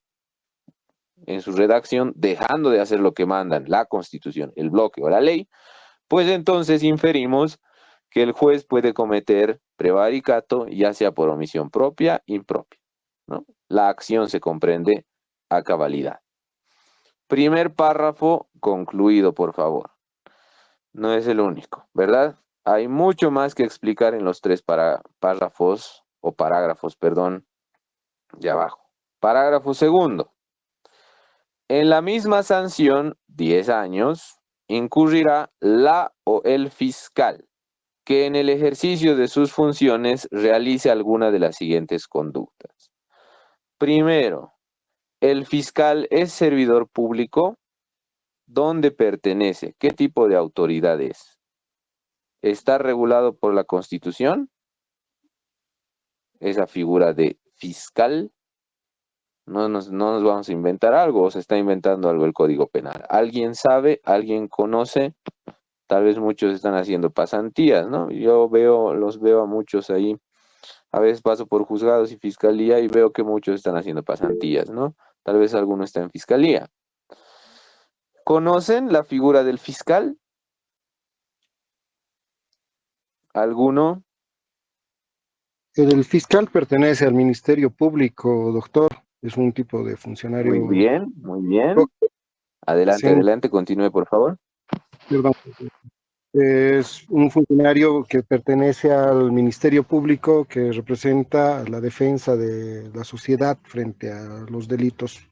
en su redacción, dejando de hacer lo que mandan la Constitución, el bloque o la ley, pues entonces inferimos que el juez puede cometer prevaricato, ya sea por omisión propia, impropia, ¿no? La acción se comprende a cabalidad. Primer párrafo concluido, por favor. No es el único, ¿verdad? Hay mucho más que explicar en los tres parágrafos, perdón, de abajo. Parágrafo segundo. En la misma sanción, 10 años, incurrirá la o el fiscal que en el ejercicio de sus funciones realice alguna de las siguientes conductas. Primero, el fiscal es servidor público. ¿Dónde pertenece? ¿Qué tipo de autoridad es? ¿Está regulado por la Constitución? Esa figura de fiscal. No nos vamos a inventar algo, o se está inventando algo el Código Penal. ¿Alguien sabe? ¿Alguien conoce? Tal vez muchos están haciendo pasantías, ¿no? Los veo a muchos ahí. A veces paso por juzgados y fiscalía y veo que muchos están haciendo pasantías, ¿no? Tal vez alguno está en fiscalía. ¿Conocen la figura del fiscal? ¿Alguno? El fiscal pertenece al Ministerio Público, doctor. Es un tipo de funcionario. Muy bien, muy bien. Adelante, Sí, adelante, continúe, por favor. perdón. Es un funcionario que pertenece al Ministerio Público que representa la defensa de la sociedad frente a los delitos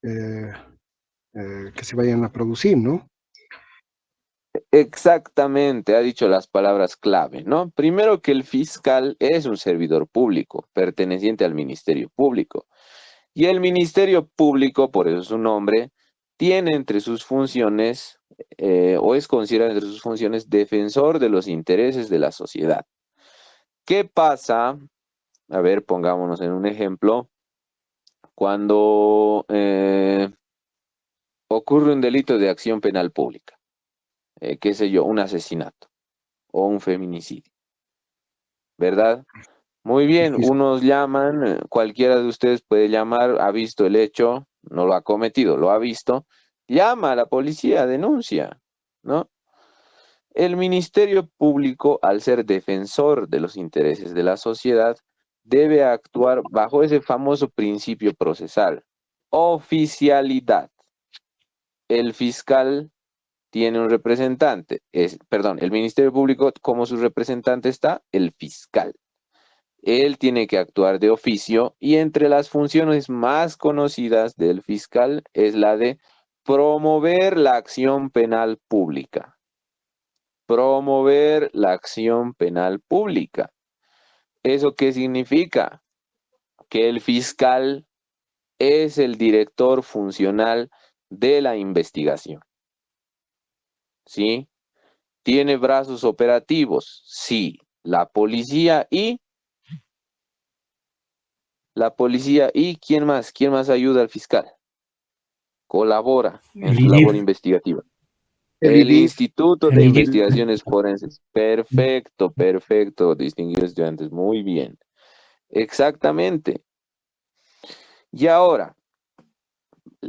que se vayan a producir, ¿no? Exactamente, ha dicho las palabras clave, ¿no? Primero, que el fiscal es un servidor público, perteneciente al Ministerio Público. Y el Ministerio Público, por eso su nombre, tiene entre sus funciones, o es considerado entre sus funciones, defensor de los intereses de la sociedad. ¿Qué pasa? A ver, pongámonos en un ejemplo. Cuando ocurre un delito de acción penal pública, qué sé yo, un asesinato o un feminicidio, ¿verdad? Muy bien, unos llaman, cualquiera de ustedes puede llamar, ha visto el hecho, no lo ha cometido, lo ha visto, llama a la policía, denuncia, ¿no? El Ministerio Público, al ser defensor de los intereses de la sociedad, debe actuar bajo ese famoso principio procesal, oficialidad. El fiscal tiene un representante, el Ministerio Público, como su representante está el fiscal. Él tiene que actuar de oficio y entre las funciones más conocidas del fiscal es la de promover la acción penal pública. Promover la acción penal pública. ¿Eso qué significa? Que el fiscal es el director funcional de la investigación. ¿Sí? ¿Tiene brazos operativos? Sí. La policía y ¿quién más? ¿Quién más ayuda al fiscal? Colabora en su labor investigativa. El Instituto de Investigaciones Forenses. Perfecto, perfecto, distinguidos estudiantes. Muy bien. Exactamente. Y ahora,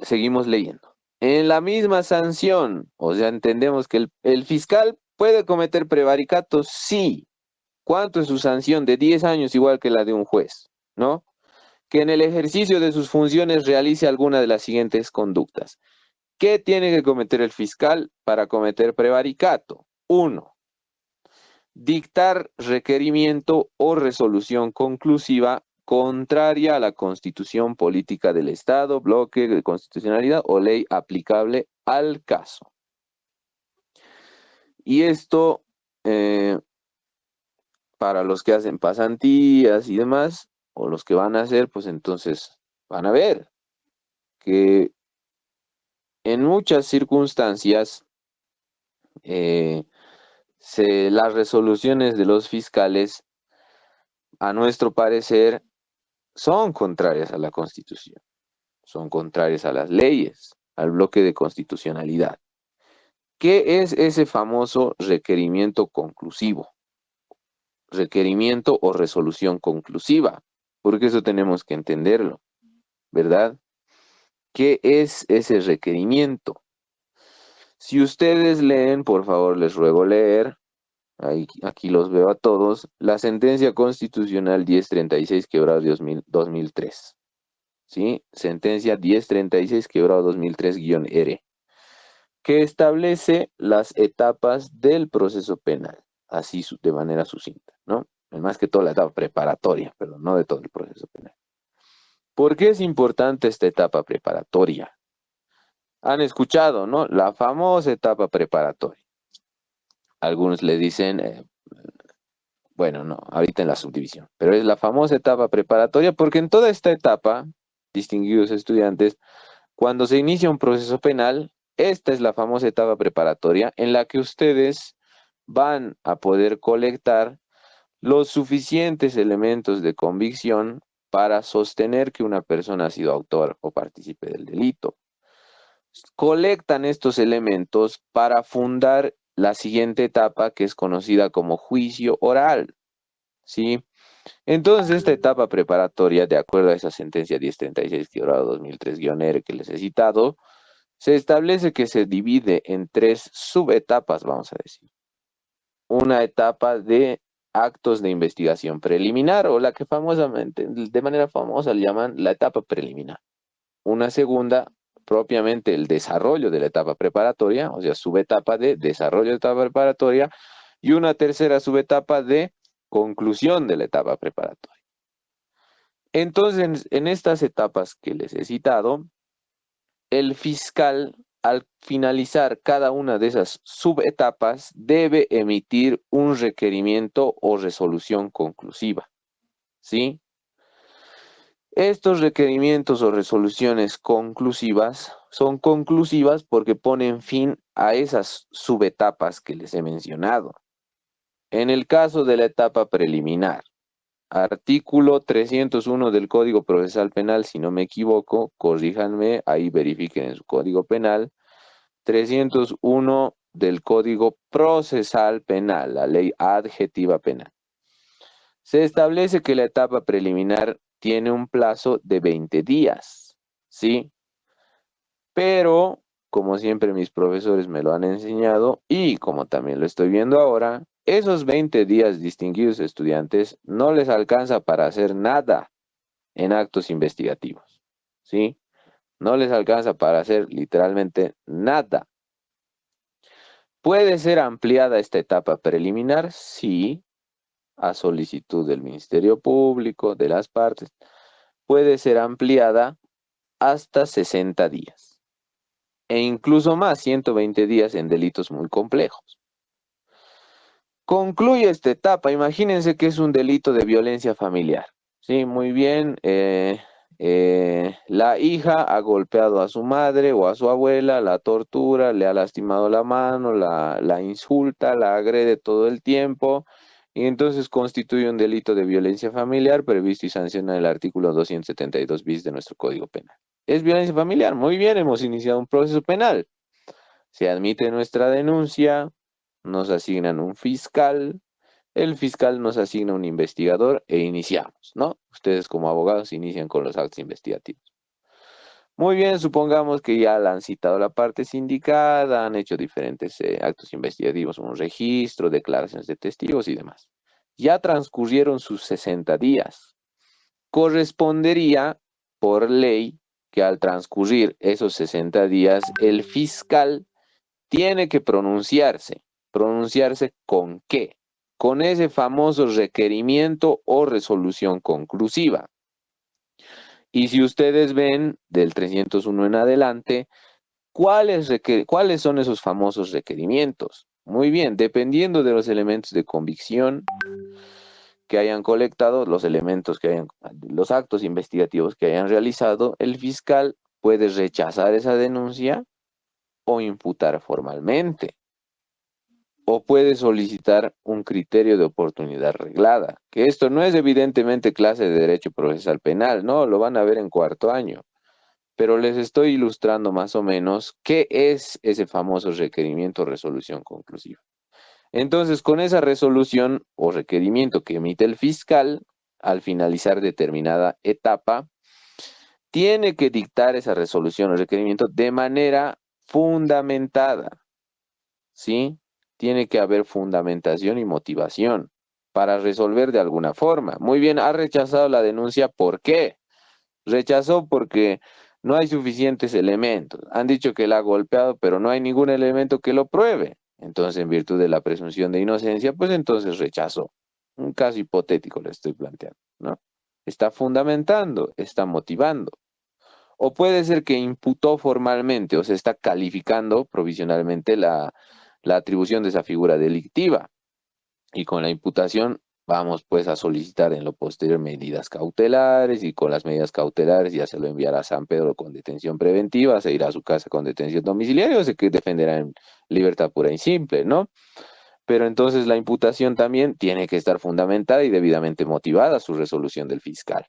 seguimos leyendo. En la misma sanción, o sea, entendemos que el fiscal puede cometer prevaricato, sí. ¿Cuánto es su sanción? De 10 años, igual que la de un juez, ¿no? Que en el ejercicio de sus funciones realice alguna de las siguientes conductas. ¿Qué tiene que cometer el fiscal para cometer prevaricato? 1. Dictar requerimiento o resolución conclusiva contraria a la Constitución política del Estado, bloque de constitucionalidad o ley aplicable al caso. Y esto, para los que hacen pasantías y demás, o los que van a hacer, pues entonces van a ver que en muchas circunstancias las resoluciones de los fiscales, a nuestro parecer, son contrarias a la Constitución, son contrarias a las leyes, al bloque de constitucionalidad. ¿Qué es ese famoso requerimiento conclusivo? Requerimiento o resolución conclusiva, porque eso tenemos que entenderlo, ¿verdad? ¿Qué es ese requerimiento? Si ustedes leen, por favor, les ruego leer, aquí los veo a todos, la sentencia constitucional 1036 quebrado 2003, ¿sí? Sentencia 1036 quebrado 2003-R, que establece las etapas del proceso penal, así de manera sucinta, ¿no? Más que todo la etapa preparatoria, pero no de todo el proceso penal. ¿Por qué es importante esta etapa preparatoria? Han escuchado, ¿no? La famosa etapa preparatoria. Algunos le dicen, bueno, no, ahorita en la subdivisión, pero es la famosa etapa preparatoria porque en toda esta etapa, distinguidos estudiantes, cuando se inicia un proceso penal, esta es la famosa etapa preparatoria en la que ustedes van a poder colectar los suficientes elementos de convicción para sostener que una persona ha sido autor o partícipe del delito. Colectan estos elementos para fundar la siguiente etapa que es conocida como juicio oral, ¿sí? Entonces, esta etapa preparatoria, de acuerdo a esa sentencia 1036-2003-R que les he citado, se establece que se divide en 3 subetapas, vamos a decir. Una etapa de actos de investigación preliminar, o la que famosamente, de manera famosa, le llaman la etapa preliminar. Una segunda, propiamente el desarrollo de la etapa preparatoria, o sea, subetapa de desarrollo de etapa preparatoria, y una tercera subetapa de conclusión de la etapa preparatoria. Entonces, en estas etapas que les he citado, el fiscal, al finalizar cada una de esas subetapas, debe emitir un requerimiento o resolución conclusiva, ¿sí? Estos requerimientos o resoluciones conclusivas son conclusivas porque ponen fin a esas subetapas que les he mencionado. En el caso de la etapa preliminar, artículo 301 del Código Procesal Penal, si no me equivoco, corríjanme, ahí verifiquen en su Código Penal, 301 del Código Procesal Penal, la ley adjetiva penal. Se establece que la etapa preliminar tiene un plazo de 20 días, ¿sí? Pero, como siempre mis profesores me lo han enseñado, y como también lo estoy viendo ahora, esos 20 días, distinguidos estudiantes, no les alcanza para hacer nada en actos investigativos, ¿sí? No les alcanza para hacer literalmente nada. ¿Puede ser ampliada esta etapa preliminar? Sí, a solicitud del Ministerio Público, de las partes. Puede ser ampliada hasta 60 días. E incluso más, 120 días en delitos muy complejos. Concluye esta etapa. Imagínense que es un delito de violencia familiar. Sí, muy bien. La hija ha golpeado a su madre o a su abuela, la tortura, le ha lastimado la mano, la insulta, la agrede todo el tiempo. Y entonces constituye un delito de violencia familiar previsto y sancionado en el artículo 272 bis de nuestro Código Penal. Es violencia familiar. Muy bien, hemos iniciado un proceso penal. Se admite nuestra denuncia, nos asignan un fiscal, el fiscal nos asigna un investigador e iniciamos, ¿no? Ustedes como abogados inician con los actos investigativos. Muy bien, supongamos que ya la han citado la parte sindicada, han hecho diferentes actos investigativos, un registro, declaraciones de testigos y demás. Ya transcurrieron sus 60 días. Correspondería, por ley, que al transcurrir esos 60 días, el fiscal tiene que pronunciarse. ¿Pronunciarse con qué? Con ese famoso requerimiento o resolución conclusiva. Y si ustedes ven del 301 en adelante, ¿cuáles son esos famosos requerimientos? Muy bien, dependiendo de los elementos de convicción que hayan colectado, los actos investigativos que hayan realizado, el fiscal puede rechazar esa denuncia o imputar formalmente, o puede solicitar un criterio de oportunidad reglada, que esto no es evidentemente clase de derecho procesal penal, no, lo van a ver en cuarto año, pero les estoy ilustrando más o menos qué es ese famoso requerimiento o resolución conclusiva. Entonces, con esa resolución o requerimiento que emite el fiscal, al finalizar determinada etapa, tiene que dictar esa resolución o requerimiento de manera fundamentada, ¿sí? Tiene que haber fundamentación y motivación para resolver de alguna forma. Muy bien, ha rechazado la denuncia, ¿por qué? Rechazó porque no hay suficientes elementos. Han dicho que la ha golpeado, pero no hay ningún elemento que lo pruebe. Entonces, en virtud de la presunción de inocencia, pues entonces rechazó. Un caso hipotético le estoy planteando, ¿no? Está fundamentando, está motivando. O puede ser que imputó formalmente o se está calificando provisionalmente la atribución de esa figura delictiva. Y con la imputación vamos pues a solicitar en lo posterior medidas cautelares, y con las medidas cautelares ya se lo enviará a San Pedro con detención preventiva, se irá a su casa con detención domiciliaria o se defenderá en libertad pura y simple, ¿no? Pero entonces la imputación también tiene que estar fundamentada y debidamente motivada su resolución del fiscal.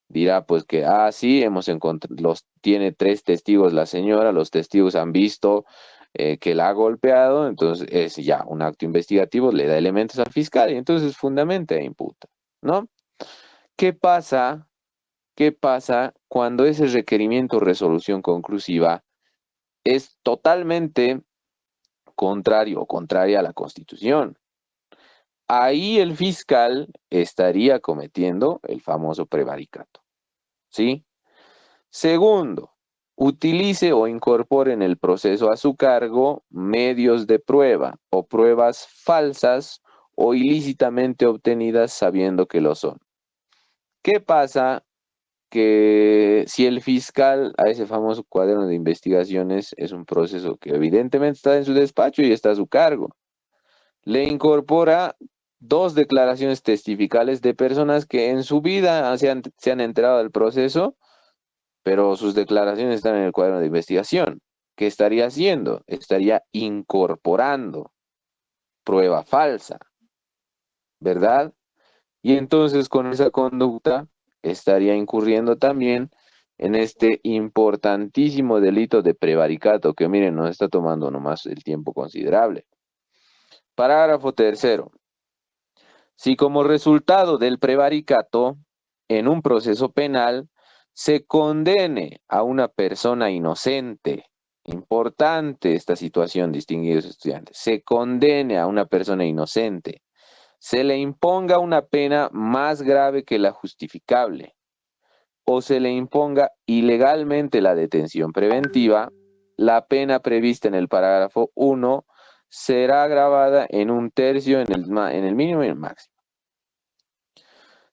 Dirá pues que, sí, hemos encontrado, tiene 3 testigos la señora, los testigos han visto que la ha golpeado, entonces es ya un acto investigativo, le da elementos al fiscal y entonces fundamenta e imputa, ¿no? ¿Qué pasa? ¿Qué pasa cuando ese requerimiento o resolución conclusiva es totalmente contrario o contraria a la Constitución? Ahí el fiscal estaría cometiendo el famoso prevaricato, ¿sí? Segundo, utilice o incorpore en el proceso a su cargo medios de prueba o pruebas falsas o ilícitamente obtenidas sabiendo que lo son. ¿Qué pasa? Que si el fiscal a ese famoso cuaderno de investigaciones es un proceso que evidentemente está en su despacho y está a su cargo, le incorpora 2 declaraciones testificales de personas que en su vida se han enterado del proceso, pero sus declaraciones están en el cuaderno de investigación. ¿Qué estaría haciendo? Estaría incorporando prueba falsa, ¿verdad? Y entonces con esa conducta estaría incurriendo también en este importantísimo delito de prevaricato, que miren, nos está tomando nomás el tiempo considerable. Parágrafo 3º. Si como resultado del prevaricato en un proceso penal se condene a una persona inocente, importante esta situación, distinguidos estudiantes, se condene a una persona inocente, se le imponga una pena más grave que la justificable, o se le imponga ilegalmente la detención preventiva, la pena prevista en el parágrafo 1 será agravada en 1/3 en el mínimo y en el máximo.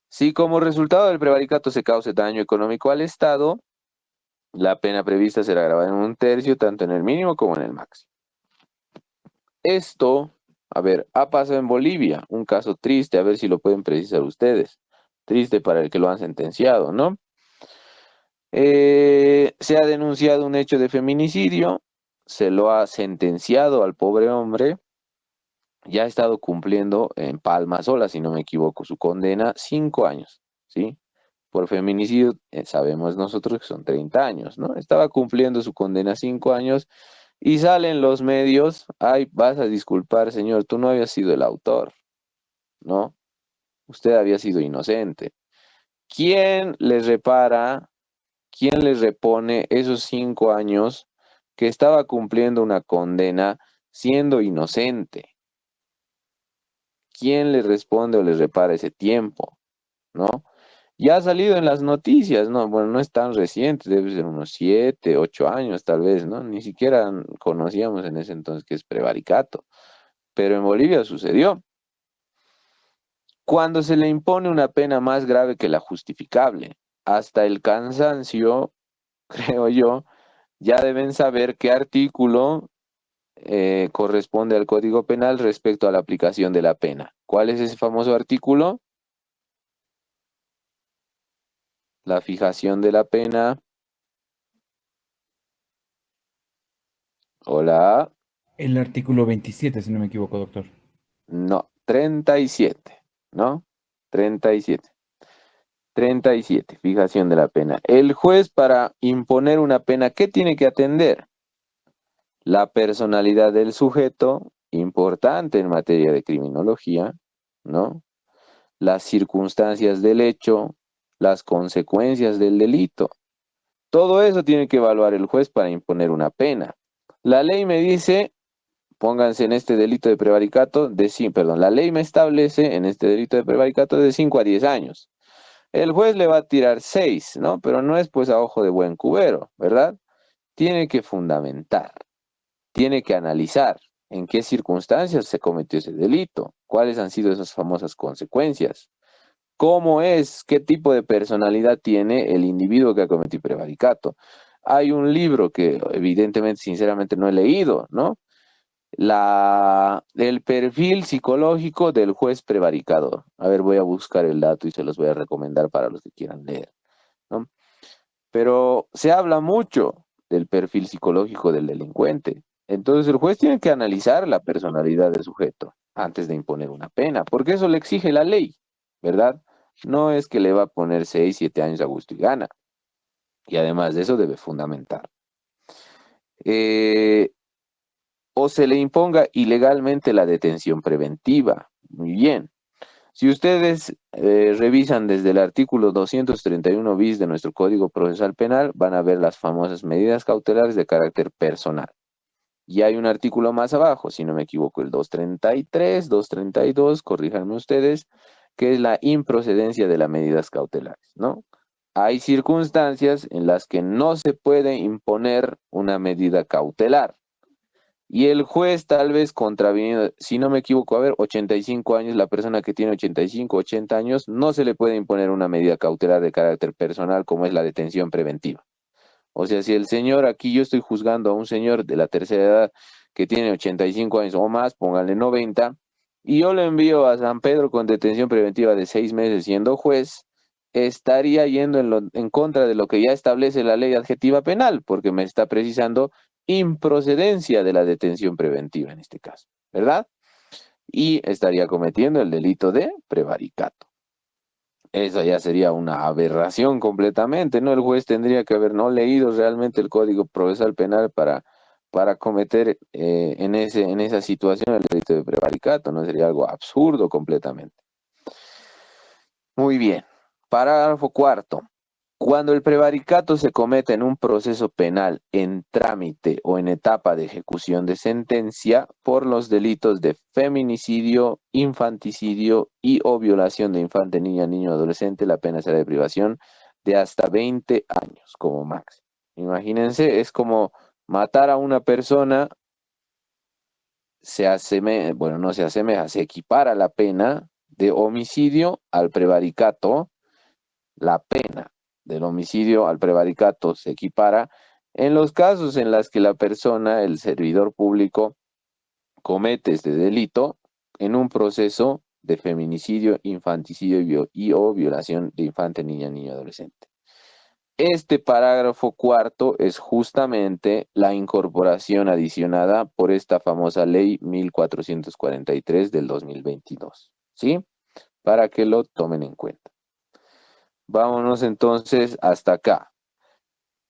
Si como resultado del prevaricato se cause daño económico al Estado, la pena prevista será agravada en 1/3, tanto en el mínimo como en el máximo. Esto, a ver, ha pasado en Bolivia, un caso triste, a ver si lo pueden precisar ustedes. Triste para el que lo han sentenciado, ¿no? Se ha denunciado un hecho de feminicidio, se lo ha sentenciado al pobre hombre, ya ha estado cumpliendo en Palma Sola, si no me equivoco, su condena 5 años, ¿sí? Por feminicidio sabemos nosotros que son 30 años, ¿no? Estaba cumpliendo su condena 5 años y salen los medios, ay, vas a disculpar, señor, tú no habías sido el autor, ¿no? Usted había sido inocente. ¿Quién les repara? ¿Quién les repone esos 5 años que estaba cumpliendo una condena siendo inocente? ¿Quién le responde o les repara ese tiempo? ¿No? Ya ha salido en las noticias, ¿no? Bueno, no es tan reciente, debe ser unos 7, 8 años tal vez, ¿no? Ni siquiera conocíamos en ese entonces que es prevaricato, pero en Bolivia sucedió. Cuando se le impone una pena más grave que la justificable, hasta el cansancio, creo yo, ya deben saber qué artículo corresponde al Código Penal respecto a la aplicación de la pena. ¿Cuál es ese famoso artículo? La fijación de la pena. Hola. El artículo 27, si no me equivoco, doctor. No, 37, ¿no? 37. 37, fijación de la pena. El juez para imponer una pena, ¿qué tiene que atender? La personalidad del sujeto, importante en materia de criminología, ¿no? Las circunstancias del hecho, las consecuencias del delito. Todo eso tiene que evaluar el juez para imponer una pena. La ley me dice, pónganse en este delito de prevaricato, la ley me establece en este delito de prevaricato de 5 a 10 años. El juez le va a tirar 6, ¿no? Pero no es pues a ojo de buen cubero, ¿verdad? Tiene que fundamentar, tiene que analizar en qué circunstancias se cometió ese delito, cuáles han sido esas famosas consecuencias, cómo es, qué tipo de personalidad tiene el individuo que ha cometido prevaricato. Hay un libro que evidentemente, sinceramente, no he leído, ¿no? El perfil psicológico del juez prevaricador. A ver, voy a buscar el dato y se los voy a recomendar para los que quieran leer, ¿no? Pero se habla mucho del perfil psicológico del delincuente. Entonces el juez tiene que analizar la personalidad del sujeto antes de imponer una pena, porque eso le exige la ley, ¿verdad? No es que le va a poner 6, 7 años a gusto y gana. Y además de eso debe fundamentar. O se le imponga ilegalmente la detención preventiva. Muy bien. Si ustedes revisan desde el artículo 231 bis de nuestro Código Procesal Penal, van a ver las famosas medidas cautelares de carácter personal. Y hay un artículo más abajo, si no me equivoco, el 233, 232, corríjanme ustedes, que es la improcedencia de las medidas cautelares, ¿no? Hay circunstancias en las que no se puede imponer una medida cautelar. Y el juez tal vez contraviniendo, si no me equivoco, a ver, 85 años, la persona que tiene 85, 80 años, no se le puede imponer una medida cautelar de carácter personal como es la detención preventiva. O sea, si el señor, aquí yo estoy juzgando a un señor de la tercera edad que tiene 85 años o más, pónganle 90, y yo lo envío a San Pedro con detención preventiva de 6 meses siendo juez, estaría yendo en contra de lo que ya establece la ley adjetiva penal, porque me está precisando improcedencia de la detención preventiva en este caso, ¿verdad? Y estaría cometiendo el delito de prevaricato. Eso ya sería una aberración completamente, ¿no? El juez tendría que haber no leído realmente el Código Procesal Penal para cometer en esa situación el delito de prevaricato, ¿no? Sería algo absurdo completamente. Muy bien. Parágrafo cuarto. Cuando el prevaricato se comete en un proceso penal en trámite o en etapa de ejecución de sentencia por los delitos de feminicidio, infanticidio y o violación de infante, niña, niño, adolescente, la pena será de privación de hasta 20 años como máximo. Imagínense, es como matar a una persona, no se asemeja, se equipara la pena de homicidio al prevaricato, la pena del homicidio al prevaricato se equipara en los casos en los que la persona, el servidor público, comete este delito en un proceso de feminicidio, infanticidio y o violación de infante, niña, niño, adolescente. Este parágrafo cuarto es justamente la incorporación adicionada por esta famosa ley 1443 del 2022, ¿sí? Para que lo tomen en cuenta. Vámonos entonces hasta acá.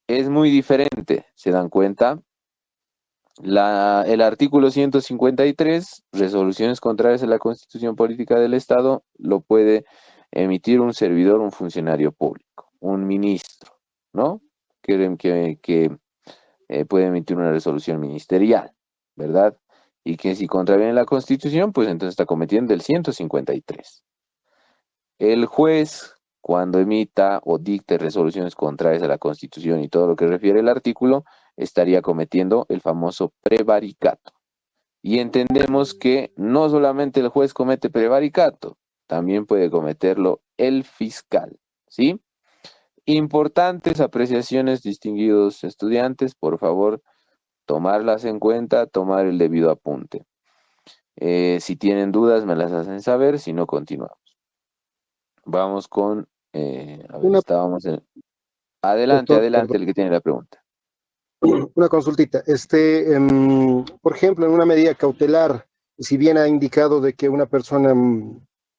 Es muy diferente, ¿se dan cuenta? El artículo 153, resoluciones contrarias a la Constitución Política del Estado, lo puede emitir un servidor, un funcionario público, un ministro, ¿no? Que puede emitir una resolución ministerial, ¿verdad? Y que si contraviene la Constitución, pues entonces está cometiendo el 153. El juez cuando emita o dicte resoluciones contrarias a la Constitución y todo lo que refiere el artículo, estaría cometiendo el famoso prevaricato. Y entendemos que no solamente el juez comete prevaricato, también puede cometerlo el fiscal, ¿sí? Importantes apreciaciones, distinguidos estudiantes, por favor, tomarlas en cuenta, tomar el debido apunte. Si tienen dudas, me las hacen saber, si no, continuamos. Vamos con, a ver, Una, estábamos en... Adelante, doctor, adelante, perdón, el que tiene la pregunta. una consultita. Por ejemplo, en una medida cautelar, si bien ha indicado de que una persona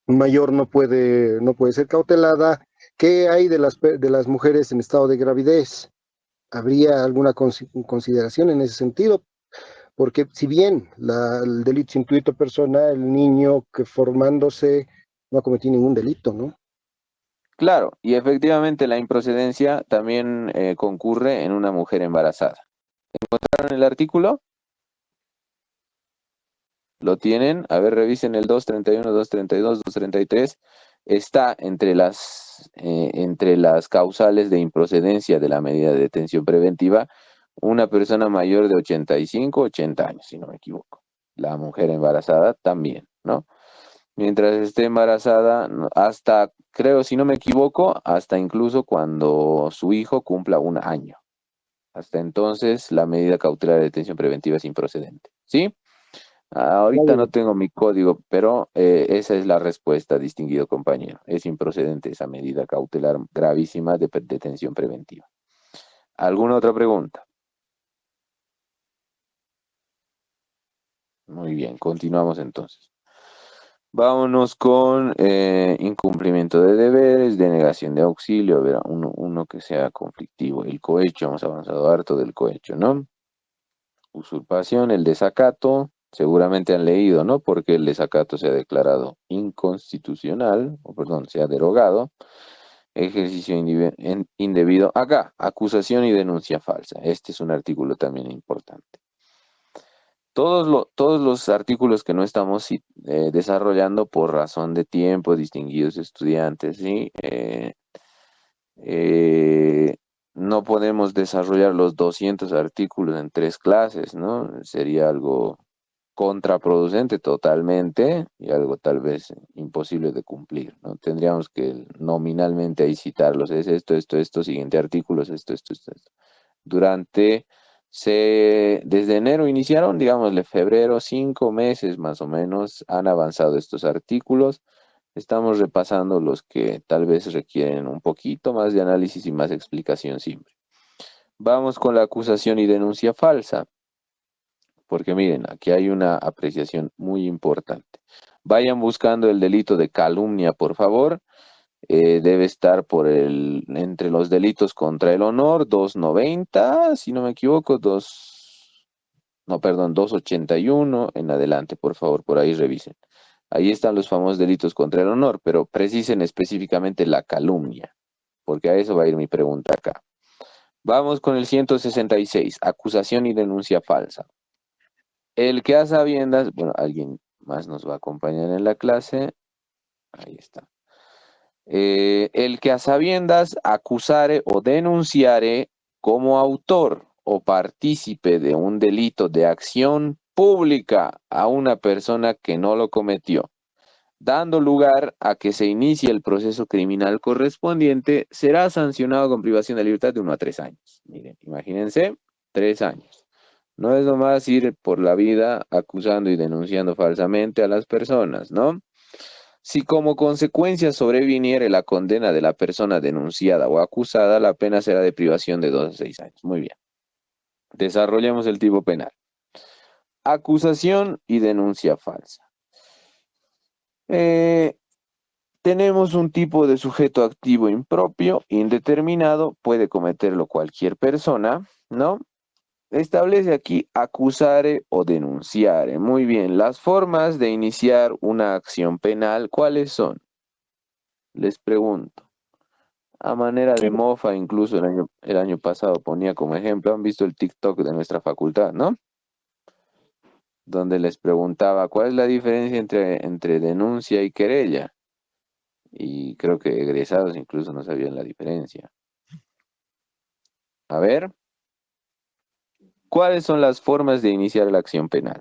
mayor no puede ser cautelada, ¿qué hay de las mujeres en estado de gravidez? ¿Habría alguna consideración en ese sentido? Porque si bien el delito es intuito persona, el niño que formándose no ha cometido ningún delito, ¿no? Claro, y efectivamente la improcedencia también concurre en una mujer embarazada. ¿Encontraron el artículo? ¿Lo tienen? A ver, revisen el 231, 232, 233. Está entre las causales de improcedencia de la medida de detención preventiva una persona mayor de 85, 80 años, si no me equivoco. La mujer embarazada también, ¿no? Mientras esté embarazada, hasta, creo, si no me equivoco, hasta incluso cuando su hijo cumpla 1 año. Hasta entonces, la medida cautelar de detención preventiva es improcedente, ¿sí? Ahorita no tengo mi código, pero esa es la respuesta, distinguido compañero. Es improcedente esa medida cautelar gravísima de detención preventiva. ¿Alguna otra pregunta? Muy bien, continuamos entonces. Vámonos con incumplimiento de deberes, denegación de auxilio, a ver, uno que sea conflictivo. El cohecho, hemos avanzado harto del cohecho, ¿no? Usurpación, el desacato, seguramente han leído, ¿no? Porque el desacato se ha declarado inconstitucional, o perdón, se ha derogado. Ejercicio indebido. Acá, acusación y denuncia falsa. Este es un artículo también importante. Todos los artículos que no estamos desarrollando por razón de tiempo, distinguidos estudiantes, ¿sí? No podemos desarrollar los 200 artículos en 3 clases, ¿no? Sería algo contraproducente totalmente y algo tal vez imposible de cumplir, ¿no? Tendríamos que nominalmente ahí citarlos, es esto, siguiente artículos, esto. Desde enero iniciaron, digámosle febrero, 5 meses más o menos han avanzado estos artículos. Estamos repasando los que tal vez requieren un poquito más de análisis y más explicación simple. Vamos con la acusación y denuncia falsa, porque miren, aquí hay una apreciación muy importante. Vayan buscando el delito de calumnia, por favor. Debe estar entre los delitos contra el honor, 290, si no me equivoco, 281 en adelante, por favor, por ahí revisen. Ahí están los famosos delitos contra el honor, pero precisen específicamente la calumnia, porque a eso va a ir mi pregunta acá. Vamos con el 166, acusación y denuncia falsa. El que a sabiendas, bueno, alguien más nos va a acompañar en la clase, ahí está. El que a sabiendas acusare o denunciare como autor o partícipe de un delito de acción pública a una persona que no lo cometió, dando lugar a que se inicie el proceso criminal correspondiente, será sancionado con privación de libertad de 1 a 3 años. Miren, imagínense, 3 años. No es nomás ir por la vida acusando y denunciando falsamente a las personas, ¿no? Si como consecuencia sobreviniere la condena de la persona denunciada o acusada, la pena será de privación de 2 a 6 años. Muy bien. Desarrollemos el tipo penal. Acusación y denuncia falsa. Tenemos un tipo de sujeto activo impropio, indeterminado, puede cometerlo cualquier persona, ¿no? Establece aquí acusare o denunciare. Muy bien, las formas de iniciar una acción penal, ¿cuáles son? Les pregunto. A manera de mofa, incluso el año pasado ponía como ejemplo, han visto el TikTok de nuestra facultad, ¿no? Donde les preguntaba, ¿cuál es la diferencia entre denuncia y querella? Y creo que egresados incluso no sabían la diferencia. A ver, ¿cuáles son las formas de iniciar la acción penal?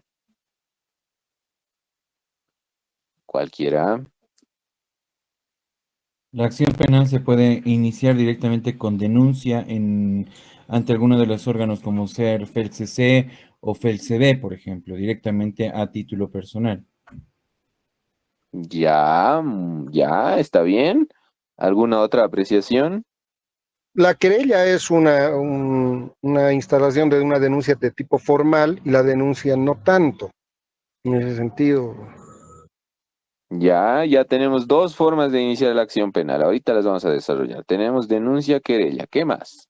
Cualquiera. La acción penal se puede iniciar directamente con denuncia ante alguno de los órganos como ser FELCC o FELCB, por ejemplo, directamente a título personal. Ya, ya, está bien. ¿Alguna otra apreciación? La querella es una instalación de una denuncia de tipo formal y la denuncia no tanto. En ese sentido, Ya tenemos dos formas de iniciar la acción penal. Ahorita las vamos a desarrollar. Tenemos denuncia, querella. ¿Qué más?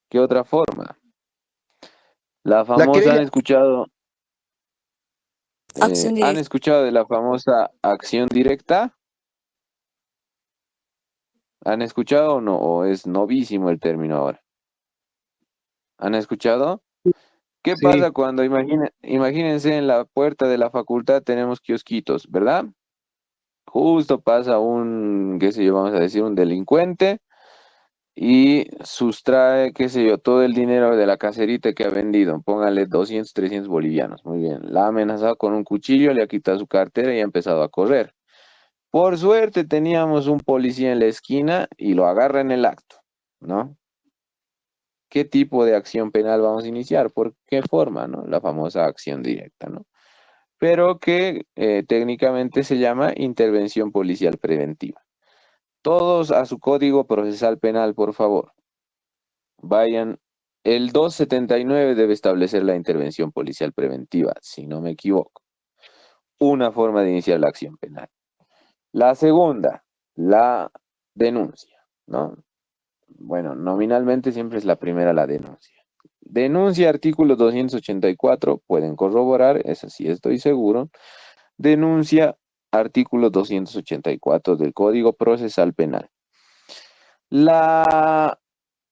¿Qué otra forma? La la famosa, querella, Acción ¿han directa. escuchado de la famosa acción directa? ¿Han escuchado o no? ¿O es novísimo el término ahora? ¿Han escuchado? ¿Qué sí, pasa cuando, imagínense, en la puerta de la facultad tenemos kiosquitos, ¿verdad? Justo pasa un, qué sé yo, vamos a decir, un delincuente y sustrae, qué sé yo, todo el dinero de la caserita que ha vendido. Póngale 200, 300 bolivianos. Muy bien. La ha amenazado con un cuchillo, le ha quitado su cartera y ha empezado a correr. Por suerte teníamos un policía en la esquina y lo agarra en el acto, ¿no? ¿Qué tipo de acción penal vamos a iniciar? ¿Por qué forma, no? La famosa acción directa, ¿no? Pero que técnicamente se llama intervención policial preventiva. Todos a su código procesal penal, por favor. Vayan. El 279 debe establecer la intervención policial preventiva, si no me equivoco. Una forma de iniciar la acción penal. La segunda, la denuncia, ¿no? Bueno, nominalmente siempre es la primera la denuncia. Denuncia, artículo 284, pueden corroborar, eso sí estoy seguro. Denuncia, artículo 284 del Código Procesal Penal. La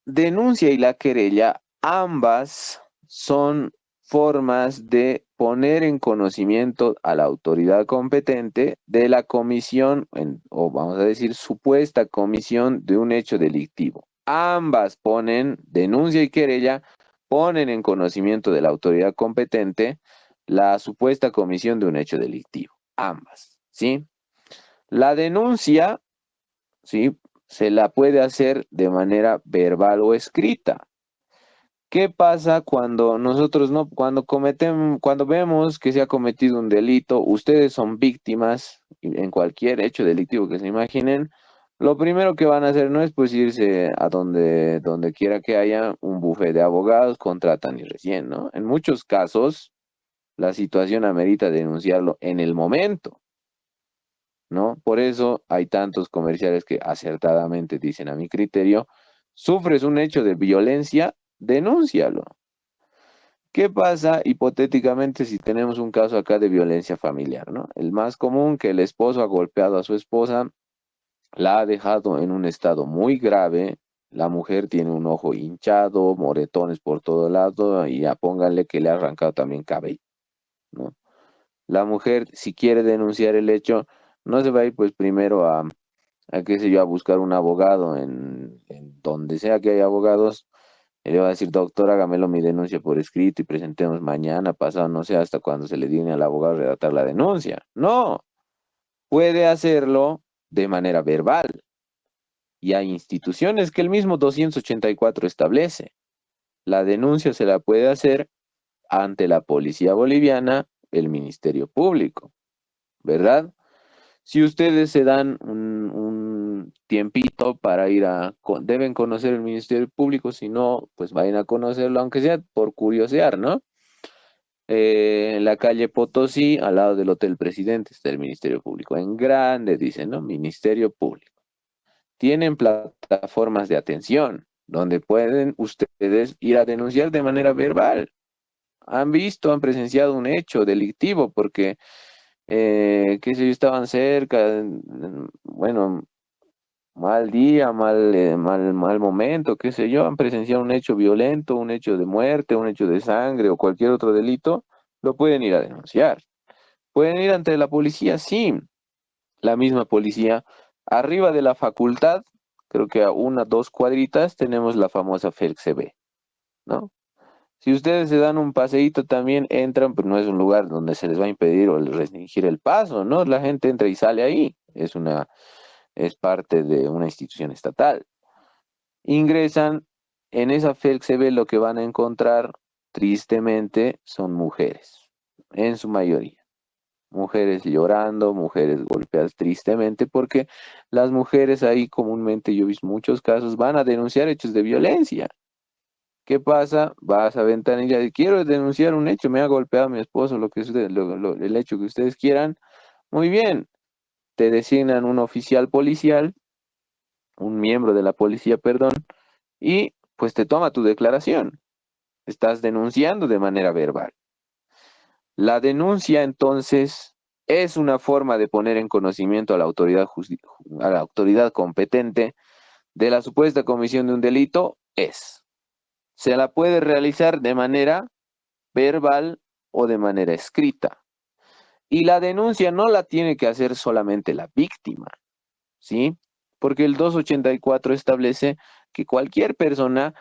denuncia y la querella, ambas son formas de poner en conocimiento a la autoridad competente de la comisión, o vamos a decir, supuesta comisión de un hecho delictivo. Ambas ponen, denuncia y querella, ponen en conocimiento de la autoridad competente la supuesta comisión de un hecho delictivo. Ambas, ¿sí? La denuncia, ¿sí? Se la puede hacer de manera verbal o escrita. ¿Qué pasa cuando nosotros no, cuando vemos que se ha cometido un delito, ustedes son víctimas en cualquier hecho delictivo que se imaginen? Lo primero que van a hacer no es pues irse a donde quiera que haya un bufete de abogados, contratan y recién, ¿no? En muchos casos, la situación amerita denunciarlo en el momento, ¿no? Por eso hay tantos comerciales que acertadamente dicen, a mi criterio, sufres un hecho de violencia, denúncialo. ¿Qué pasa hipotéticamente si tenemos un caso acá de violencia familiar, ¿no? El más común, que el esposo ha golpeado a su esposa, la ha dejado en un estado muy grave, la mujer tiene un ojo hinchado, moretones por todo lado y ya pónganle que le ha arrancado también cabello, ¿no? La mujer, si quiere denunciar el hecho, no se va a ir pues primero a qué sé yo, a buscar un abogado en donde sea que haya abogados, y le va a decir, doctor, hágamelo mi denuncia por escrito y presentemos mañana, pasado, no sé hasta cuándo se le digne al abogado redactar la denuncia. No, puede hacerlo de manera verbal. Y hay instituciones que el mismo 284 establece. La denuncia se la puede hacer ante la policía boliviana, el Ministerio Público, ¿verdad? Si ustedes se dan un tiempito para ir deben conocer el Ministerio Público, si no, pues vayan a conocerlo, aunque sea por curiosear, ¿no? En la calle Potosí, al lado del Hotel Presidente, está el Ministerio Público. En grande, dicen, ¿no? Ministerio Público. Tienen plataformas de atención donde pueden ustedes ir a denunciar de manera verbal. Han visto, han presenciado un hecho delictivo porque qué sé yo, estaban cerca, bueno, mal día, mal momento, qué sé yo, han presenciado un hecho violento, un hecho de muerte, un hecho de sangre o cualquier otro delito, lo pueden ir a denunciar. ¿Pueden ir ante la policía? Sí. La misma policía. Arriba de la facultad, creo que a 2 cuadritas, tenemos la famosa FELCB, ¿no? Si ustedes se dan un paseíto también entran, pero no es un lugar donde se les va a impedir o restringir el paso, ¿no? La gente entra y sale ahí. Es parte de una institución estatal. Ingresan, en esa FELCB lo que van a encontrar, tristemente, son mujeres, en su mayoría. Mujeres llorando, mujeres golpeadas tristemente, porque las mujeres ahí comúnmente, yo he visto muchos casos, van a denunciar hechos de violencia. ¿Qué pasa? Vas a ventanilla y quiero denunciar un hecho, me ha golpeado mi esposo, el hecho que ustedes quieran. Muy bien, te designan un oficial policial, un miembro de la policía, perdón, y pues te toma tu declaración. Estás denunciando de manera verbal. La denuncia, entonces, es una forma de poner en conocimiento a la autoridad competente de la supuesta comisión de un delito. Se la puede realizar de manera verbal o de manera escrita. Y la denuncia no la tiene que hacer solamente la víctima, ¿sí? Porque el 284 establece que cualquier persona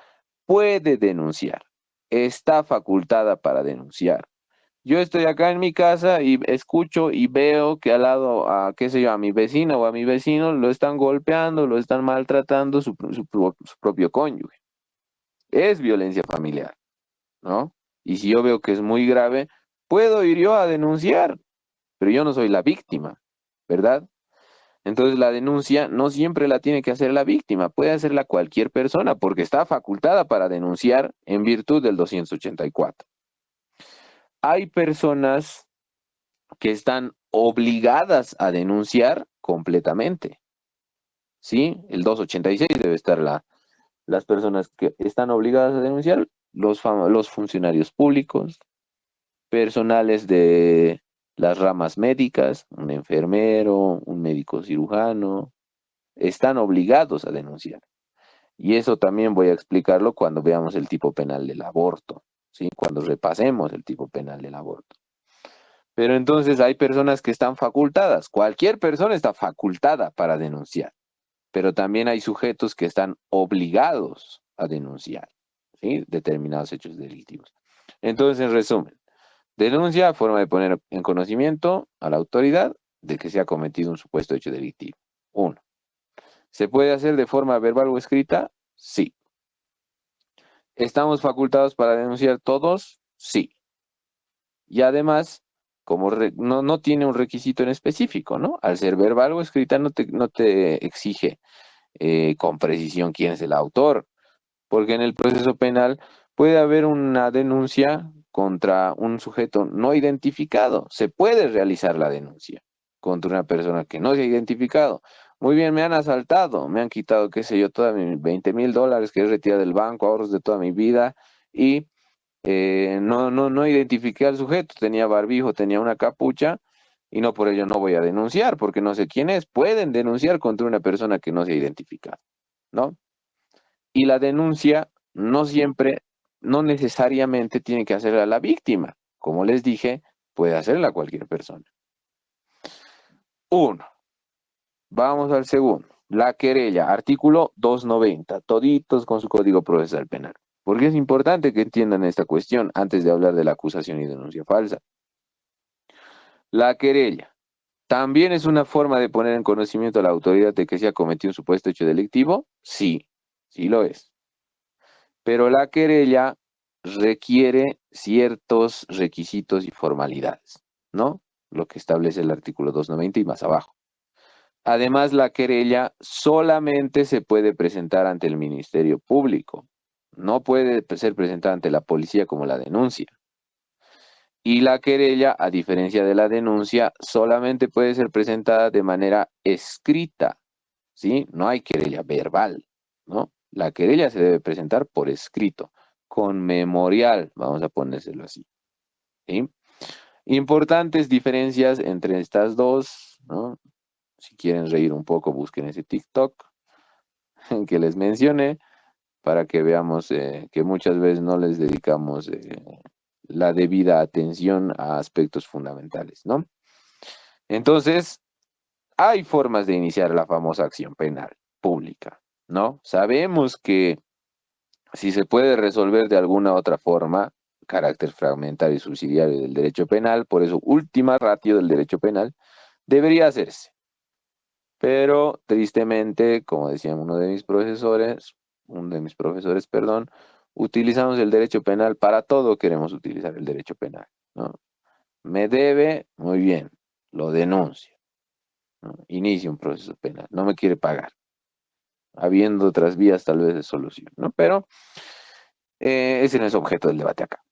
puede denunciar, está facultada para denunciar. Yo estoy acá en mi casa y escucho y veo que al lado, qué sé yo, a mi vecina o a mi vecino lo están golpeando, lo están maltratando su propio cónyuge. Es violencia familiar, ¿no? Y si yo veo que es muy grave, puedo ir yo a denunciar, pero yo no soy la víctima, ¿verdad? Entonces la denuncia no siempre la tiene que hacer la víctima, puede hacerla cualquier persona porque está facultada para denunciar en virtud del 284. Hay personas que están obligadas a denunciar completamente, ¿sí? El 286 debe estar las personas que están obligadas a denunciar, los funcionarios públicos, personales de las ramas médicas, un enfermero, un médico cirujano, están obligados a denunciar. Y eso también voy a explicarlo cuando veamos el tipo penal del aborto, ¿sí? Cuando repasemos el tipo penal del aborto. Pero entonces hay personas que están facultadas. Cualquier persona está facultada para denunciar. Pero también hay sujetos que están obligados a denunciar, ¿sí? Determinados hechos delictivos. Entonces, en resumen, denuncia, forma de poner en conocimiento a la autoridad de que se ha cometido un supuesto hecho delictivo. 1. ¿Se puede hacer de forma verbal o escrita? Sí. ¿Estamos facultados para denunciar todos? Sí. Y además, como no tiene un requisito en específico, ¿no? Al ser verbal o escrita no te exige con precisión quién es el autor, porque en el proceso penal puede haber una denuncia contra un sujeto no identificado. Se puede realizar la denuncia contra una persona que no se ha identificado. Muy bien, me han asaltado, me han quitado, qué sé yo, toda mis $20,000 que he retirado del banco, ahorros de toda mi vida, y no identifiqué al sujeto, tenía barbijo, tenía una capucha, y no por ello no voy a denunciar, porque no sé quién es. Pueden denunciar contra una persona que no se ha identificado, ¿no? Y la denuncia no siempre, no necesariamente tiene que hacerla la víctima. Como les dije, puede hacerla cualquier persona. 1. Vamos al segundo. La querella, artículo 290, toditos con su código procesal penal. Porque es importante que entiendan esta cuestión antes de hablar de la acusación y denuncia falsa. La querella también es una forma de poner en conocimiento a la autoridad de que se ha cometido un supuesto hecho delictivo. Sí, sí lo es. Pero la querella requiere ciertos requisitos y formalidades, ¿no? Lo que establece el artículo 290 y más abajo. Además, la querella solamente se puede presentar ante el Ministerio Público. No puede ser presentada ante la policía como la denuncia. Y la querella, a diferencia de la denuncia, solamente puede ser presentada de manera escrita, ¿sí? No hay querella verbal, ¿no? La querella se debe presentar por escrito, con memorial, vamos a ponérselo así, ¿sí? Importantes diferencias entre estas dos, ¿no? Si quieren reír un poco, busquen ese TikTok que les mencioné para que veamos que muchas veces no les dedicamos la debida atención a aspectos fundamentales, ¿no? Entonces, hay formas de iniciar la famosa acción penal pública, ¿no? Sabemos que si se puede resolver de alguna otra forma, carácter fragmentario y subsidiario del derecho penal, por eso última ratio del derecho penal, debería hacerse. Pero tristemente, como decía uno de mis profesores, perdón, utilizamos el derecho penal para todo, queremos utilizar el derecho penal, ¿no? Me debe, muy bien, lo denuncio, ¿no? Inicio un proceso penal, no me quiere pagar, habiendo otras vías tal vez de solución, ¿no? Pero ese no es objeto del debate acá.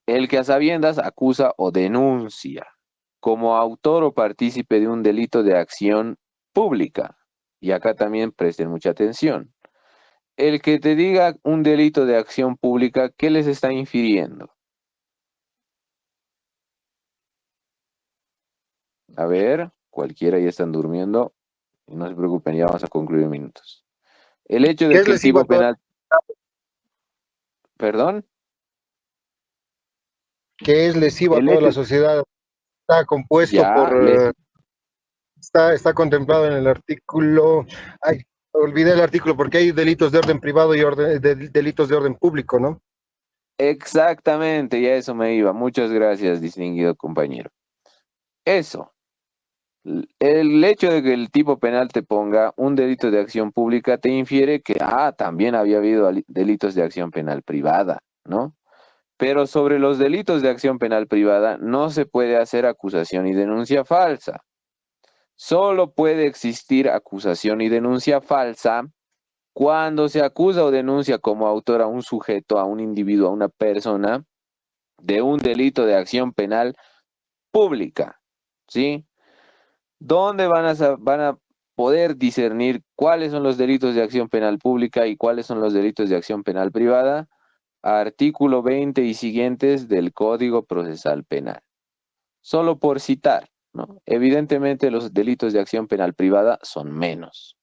El que a sabiendas acusa o denuncia como autor o partícipe de un delito de acción pública. Y acá también presten mucha atención. El que te diga un delito de acción pública, ¿qué les está infiriendo? A ver, cualquiera ya están durmiendo. No se preocupen, ya vamos a concluir en minutos. El hecho ¿Qué de es que el lesivo a tipo toda, penal... ¿Perdón? que es lesivo a El toda la hecho... sociedad? Está compuesto por, Ya, les... está contemplado en el artículo, ay, olvidé el artículo porque hay delitos de orden privado y delitos de orden público, ¿no? Exactamente, y a eso me iba. Muchas gracias, distinguido compañero. Eso. El hecho de que el tipo penal te ponga un delito de acción pública te infiere que, también había habido delitos de acción penal privada, ¿no? Pero sobre los delitos de acción penal privada no se puede hacer acusación y denuncia falsa. Solo puede existir acusación y denuncia falsa cuando se acusa o denuncia como autor a un sujeto, a un individuo, a una persona, de un delito de acción penal pública, ¿sí? ¿Dónde van a poder discernir cuáles son los delitos de acción penal pública y cuáles son los delitos de acción penal privada? Artículo 20 y siguientes del Código Procesal Penal. Solo por citar, ¿no? Evidentemente los delitos de acción penal privada son menos.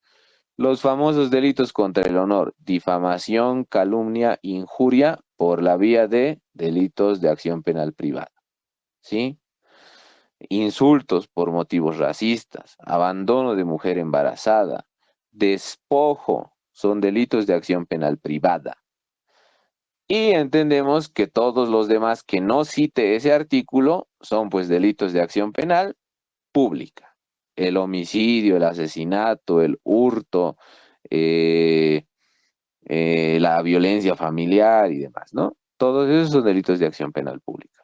Los famosos delitos contra el honor, difamación, calumnia, injuria, por la vía de delitos de acción penal privada, ¿sí? Insultos por motivos racistas, abandono de mujer embarazada, despojo, son delitos de acción penal privada. Y entendemos que todos los demás que no cite ese artículo son pues delitos de acción penal pública. El homicidio, el asesinato, el hurto, eh, la violencia familiar y demás, ¿no? Todos esos son delitos de acción penal pública.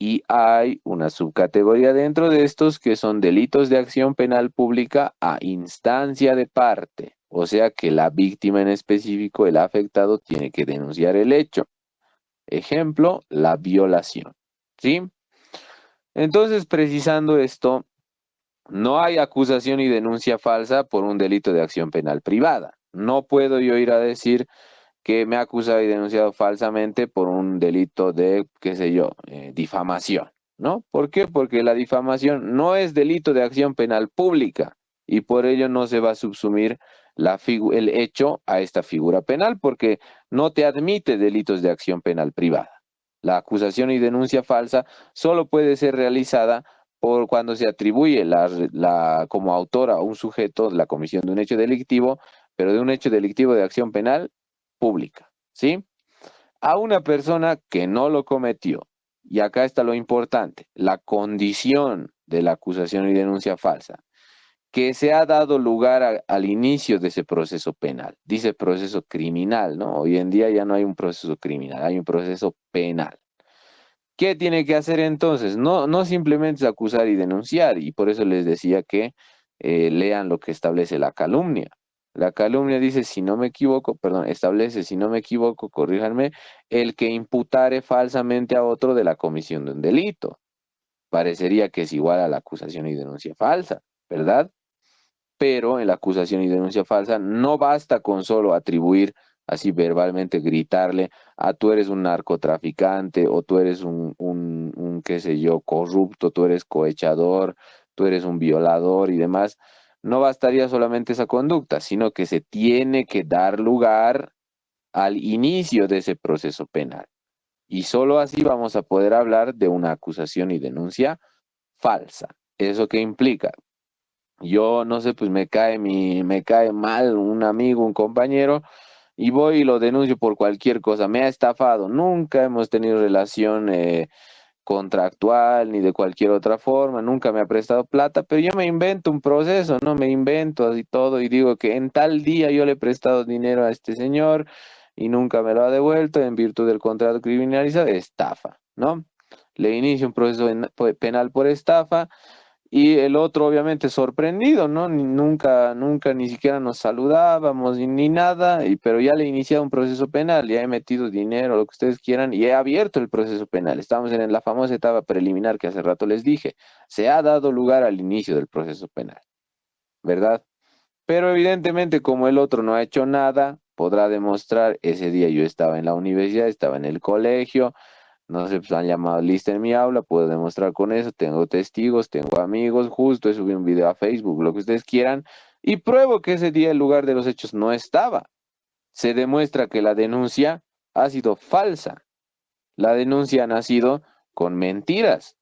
Y hay una subcategoría dentro de estos que son delitos de acción penal pública a instancia de parte. O sea que la víctima en específico, el afectado, tiene que denunciar el hecho. Ejemplo, la violación. ¿Sí? Entonces, precisando esto, no hay acusación y denuncia falsa por un delito de acción penal privada. No puedo yo ir a decir que me ha acusado y denunciado falsamente por un delito de, qué sé yo, difamación, ¿no? ¿Por qué? Porque la difamación no es delito de acción penal pública y por ello no se va a subsumir el hecho a esta figura penal porque no te admite delitos de acción penal privada. La acusación y denuncia falsa solo puede ser realizada por cuando se atribuye como autor a un sujeto la comisión de un hecho delictivo, pero de un hecho delictivo de acción penal pública, ¿sí? A una persona que no lo cometió. Y acá está lo importante, la condición de la acusación y denuncia falsa, que se ha dado lugar al inicio de ese proceso penal. Dice proceso criminal, ¿no? Hoy en día ya no hay un proceso criminal, hay un proceso penal. ¿Qué tiene que hacer entonces? No simplemente es acusar y denunciar, y por eso les decía que lean lo que establece la calumnia. La calumnia dice, si no me equivoco, perdón, establece, si no me equivoco, corríjanme, el que imputare falsamente a otro de la comisión de un delito. Parecería que es igual a la acusación y denuncia falsa, ¿verdad? Pero en la acusación y denuncia falsa no basta con solo atribuir así verbalmente, gritarle, tú eres un narcotraficante o tú eres un qué sé yo, corrupto, tú eres cohechador, tú eres un violador y demás. No bastaría solamente esa conducta, sino que se tiene que dar lugar al inicio de ese proceso penal. Y solo así vamos a poder hablar de una acusación y denuncia falsa. ¿Eso qué implica? Yo no sé, pues me cae mal un amigo, un compañero, y voy y lo denuncio por cualquier cosa. Me ha estafado. Nunca hemos tenido relación contractual ni de cualquier otra forma. Nunca me ha prestado plata, pero yo me invento un proceso, ¿no? Me invento así todo y digo que en tal día yo le he prestado dinero a este señor y nunca me lo ha devuelto en virtud del contrato criminalizado, estafa, ¿no? Le inicio un proceso penal por estafa. Y el otro, obviamente, sorprendido, ¿no? Nunca ni siquiera nos saludábamos ni nada, pero ya le he iniciado un proceso penal, ya he metido dinero, lo que ustedes quieran, y he abierto el proceso penal. Estamos en la famosa etapa preliminar que hace rato les dije. Se ha dado lugar al inicio del proceso penal, ¿verdad? Pero evidentemente, como el otro no ha hecho nada, podrá demostrar, ese día yo estaba en la universidad, estaba en el colegio, no sé, pues han llamado lista en mi aula, puedo demostrar con eso, tengo testigos, tengo amigos, justo he subido un video a Facebook, lo que ustedes quieran, y pruebo que ese día el lugar de los hechos no estaba. Se demuestra que la denuncia ha sido falsa. La denuncia ha nacido con mentiras.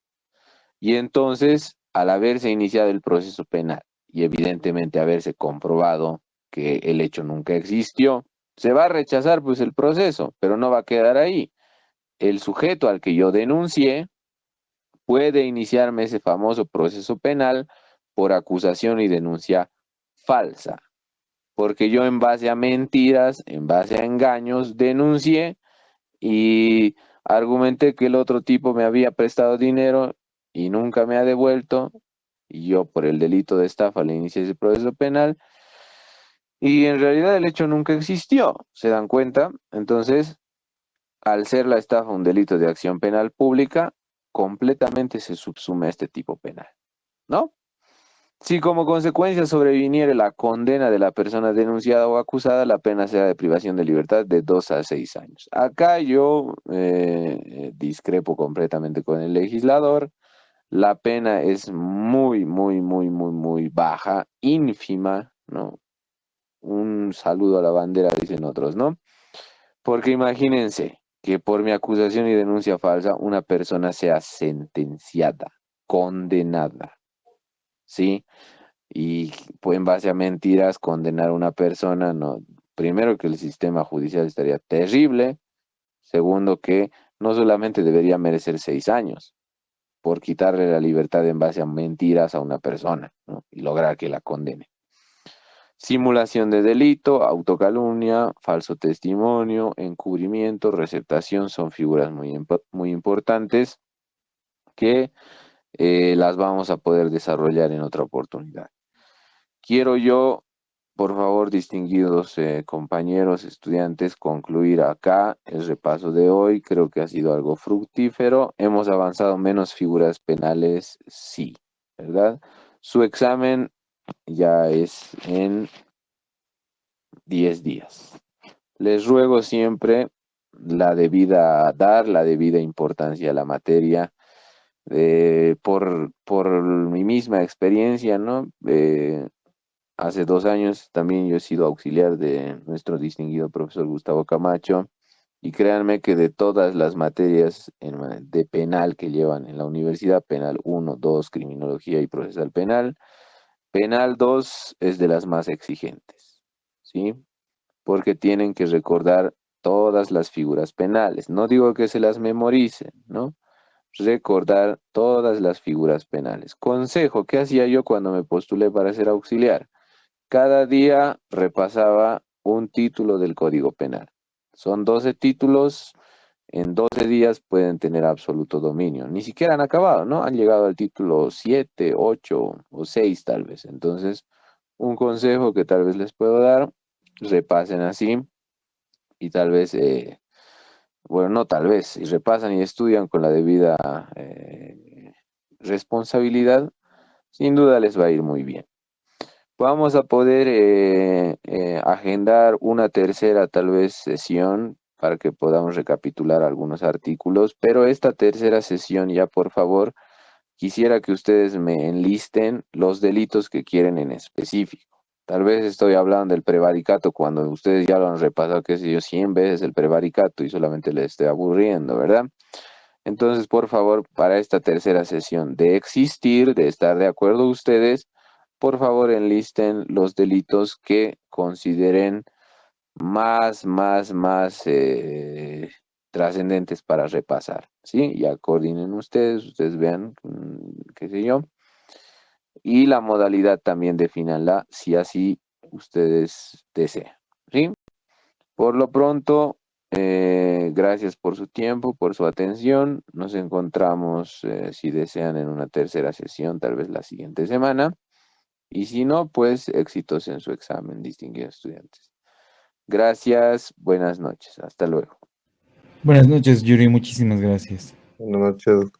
Y entonces, al haberse iniciado el proceso penal y evidentemente haberse comprobado que el hecho nunca existió, se va a rechazar pues el proceso, pero no va a quedar ahí. El sujeto al que yo denuncié puede iniciarme ese famoso proceso penal por acusación y denuncia falsa, porque yo en base a mentiras, en base a engaños, denuncié y argumenté que el otro tipo me había prestado dinero y nunca me ha devuelto, y yo por el delito de estafa le inicié ese proceso penal, y en realidad el hecho nunca existió, ¿se dan cuenta? Entonces, al ser la estafa un delito de acción penal pública, completamente se subsume a este tipo penal, ¿no? Si como consecuencia sobreviniere la condena de la persona denunciada o acusada, la pena será de privación de libertad de 2 a 6 años. Acá yo discrepo completamente con el legislador. La pena es muy baja, ínfima, ¿no? Un saludo a la bandera, dicen otros, ¿no? Porque imagínense que por mi acusación y denuncia falsa una persona sea sentenciada, condenada, ¿sí? Y pues en base a mentiras condenar a una persona, no, primero que el sistema judicial estaría terrible, segundo que no solamente debería merecer 6 años por quitarle la libertad en base a mentiras a una persona, ¿no? Y lograr que la condene. Simulación de delito, autocalumnia, falso testimonio, encubrimiento, receptación son figuras muy importantes que las vamos a poder desarrollar en otra oportunidad. Quiero yo, por favor, distinguidos compañeros, estudiantes, concluir acá el repaso de hoy. Creo que ha sido algo fructífero. Hemos avanzado menos figuras penales, sí, ¿verdad? Su examen ya es en 10 días. Les ruego siempre dar la debida importancia a la materia, por mi misma experiencia, ¿no? Hace 2 años también yo he sido auxiliar de nuestro distinguido profesor Gustavo Camacho, y créanme que de todas las materias de penal que llevan en la universidad, penal 1, 2, criminología y procesal penal, penal 2 es de las más exigentes, ¿sí? Porque tienen que recordar todas las figuras penales. No digo que se las memoricen, ¿no? Recordar todas las figuras penales. Consejo, ¿qué hacía yo cuando me postulé para ser auxiliar? Cada día repasaba un título del Código Penal. Son 12 títulos, en 12 días pueden tener absoluto dominio. Ni siquiera han acabado, ¿no? Han llegado al título 7, 8 o 6 tal vez. Entonces, un consejo que tal vez les puedo dar, repasen así y tal vez, bueno, no tal vez, si repasan y estudian con la debida responsabilidad, sin duda les va a ir muy bien. Vamos a poder agendar una tercera tal vez sesión para que podamos recapitular algunos artículos, pero esta tercera sesión ya por favor quisiera que ustedes me enlisten los delitos que quieren en específico. Tal vez estoy hablando del prevaricato cuando ustedes ya lo han repasado, qué sé yo, 100 veces el prevaricato y solamente les estoy aburriendo, ¿verdad? Entonces, por favor, para esta tercera sesión de existir, de estar de acuerdo ustedes, por favor enlisten los delitos que consideren más trascendentes para repasar, ¿sí? Ya coordinen ustedes vean, qué sé yo, y la modalidad también defínanla si así ustedes desean, ¿sí? Por lo pronto, gracias por su tiempo, por su atención. Nos encontramos, si desean, en una tercera sesión, tal vez la siguiente semana. Y si no, pues éxitos en su examen, distinguidos estudiantes. Gracias, buenas noches, hasta luego. Buenas noches, Yuri, muchísimas gracias. Buenas noches.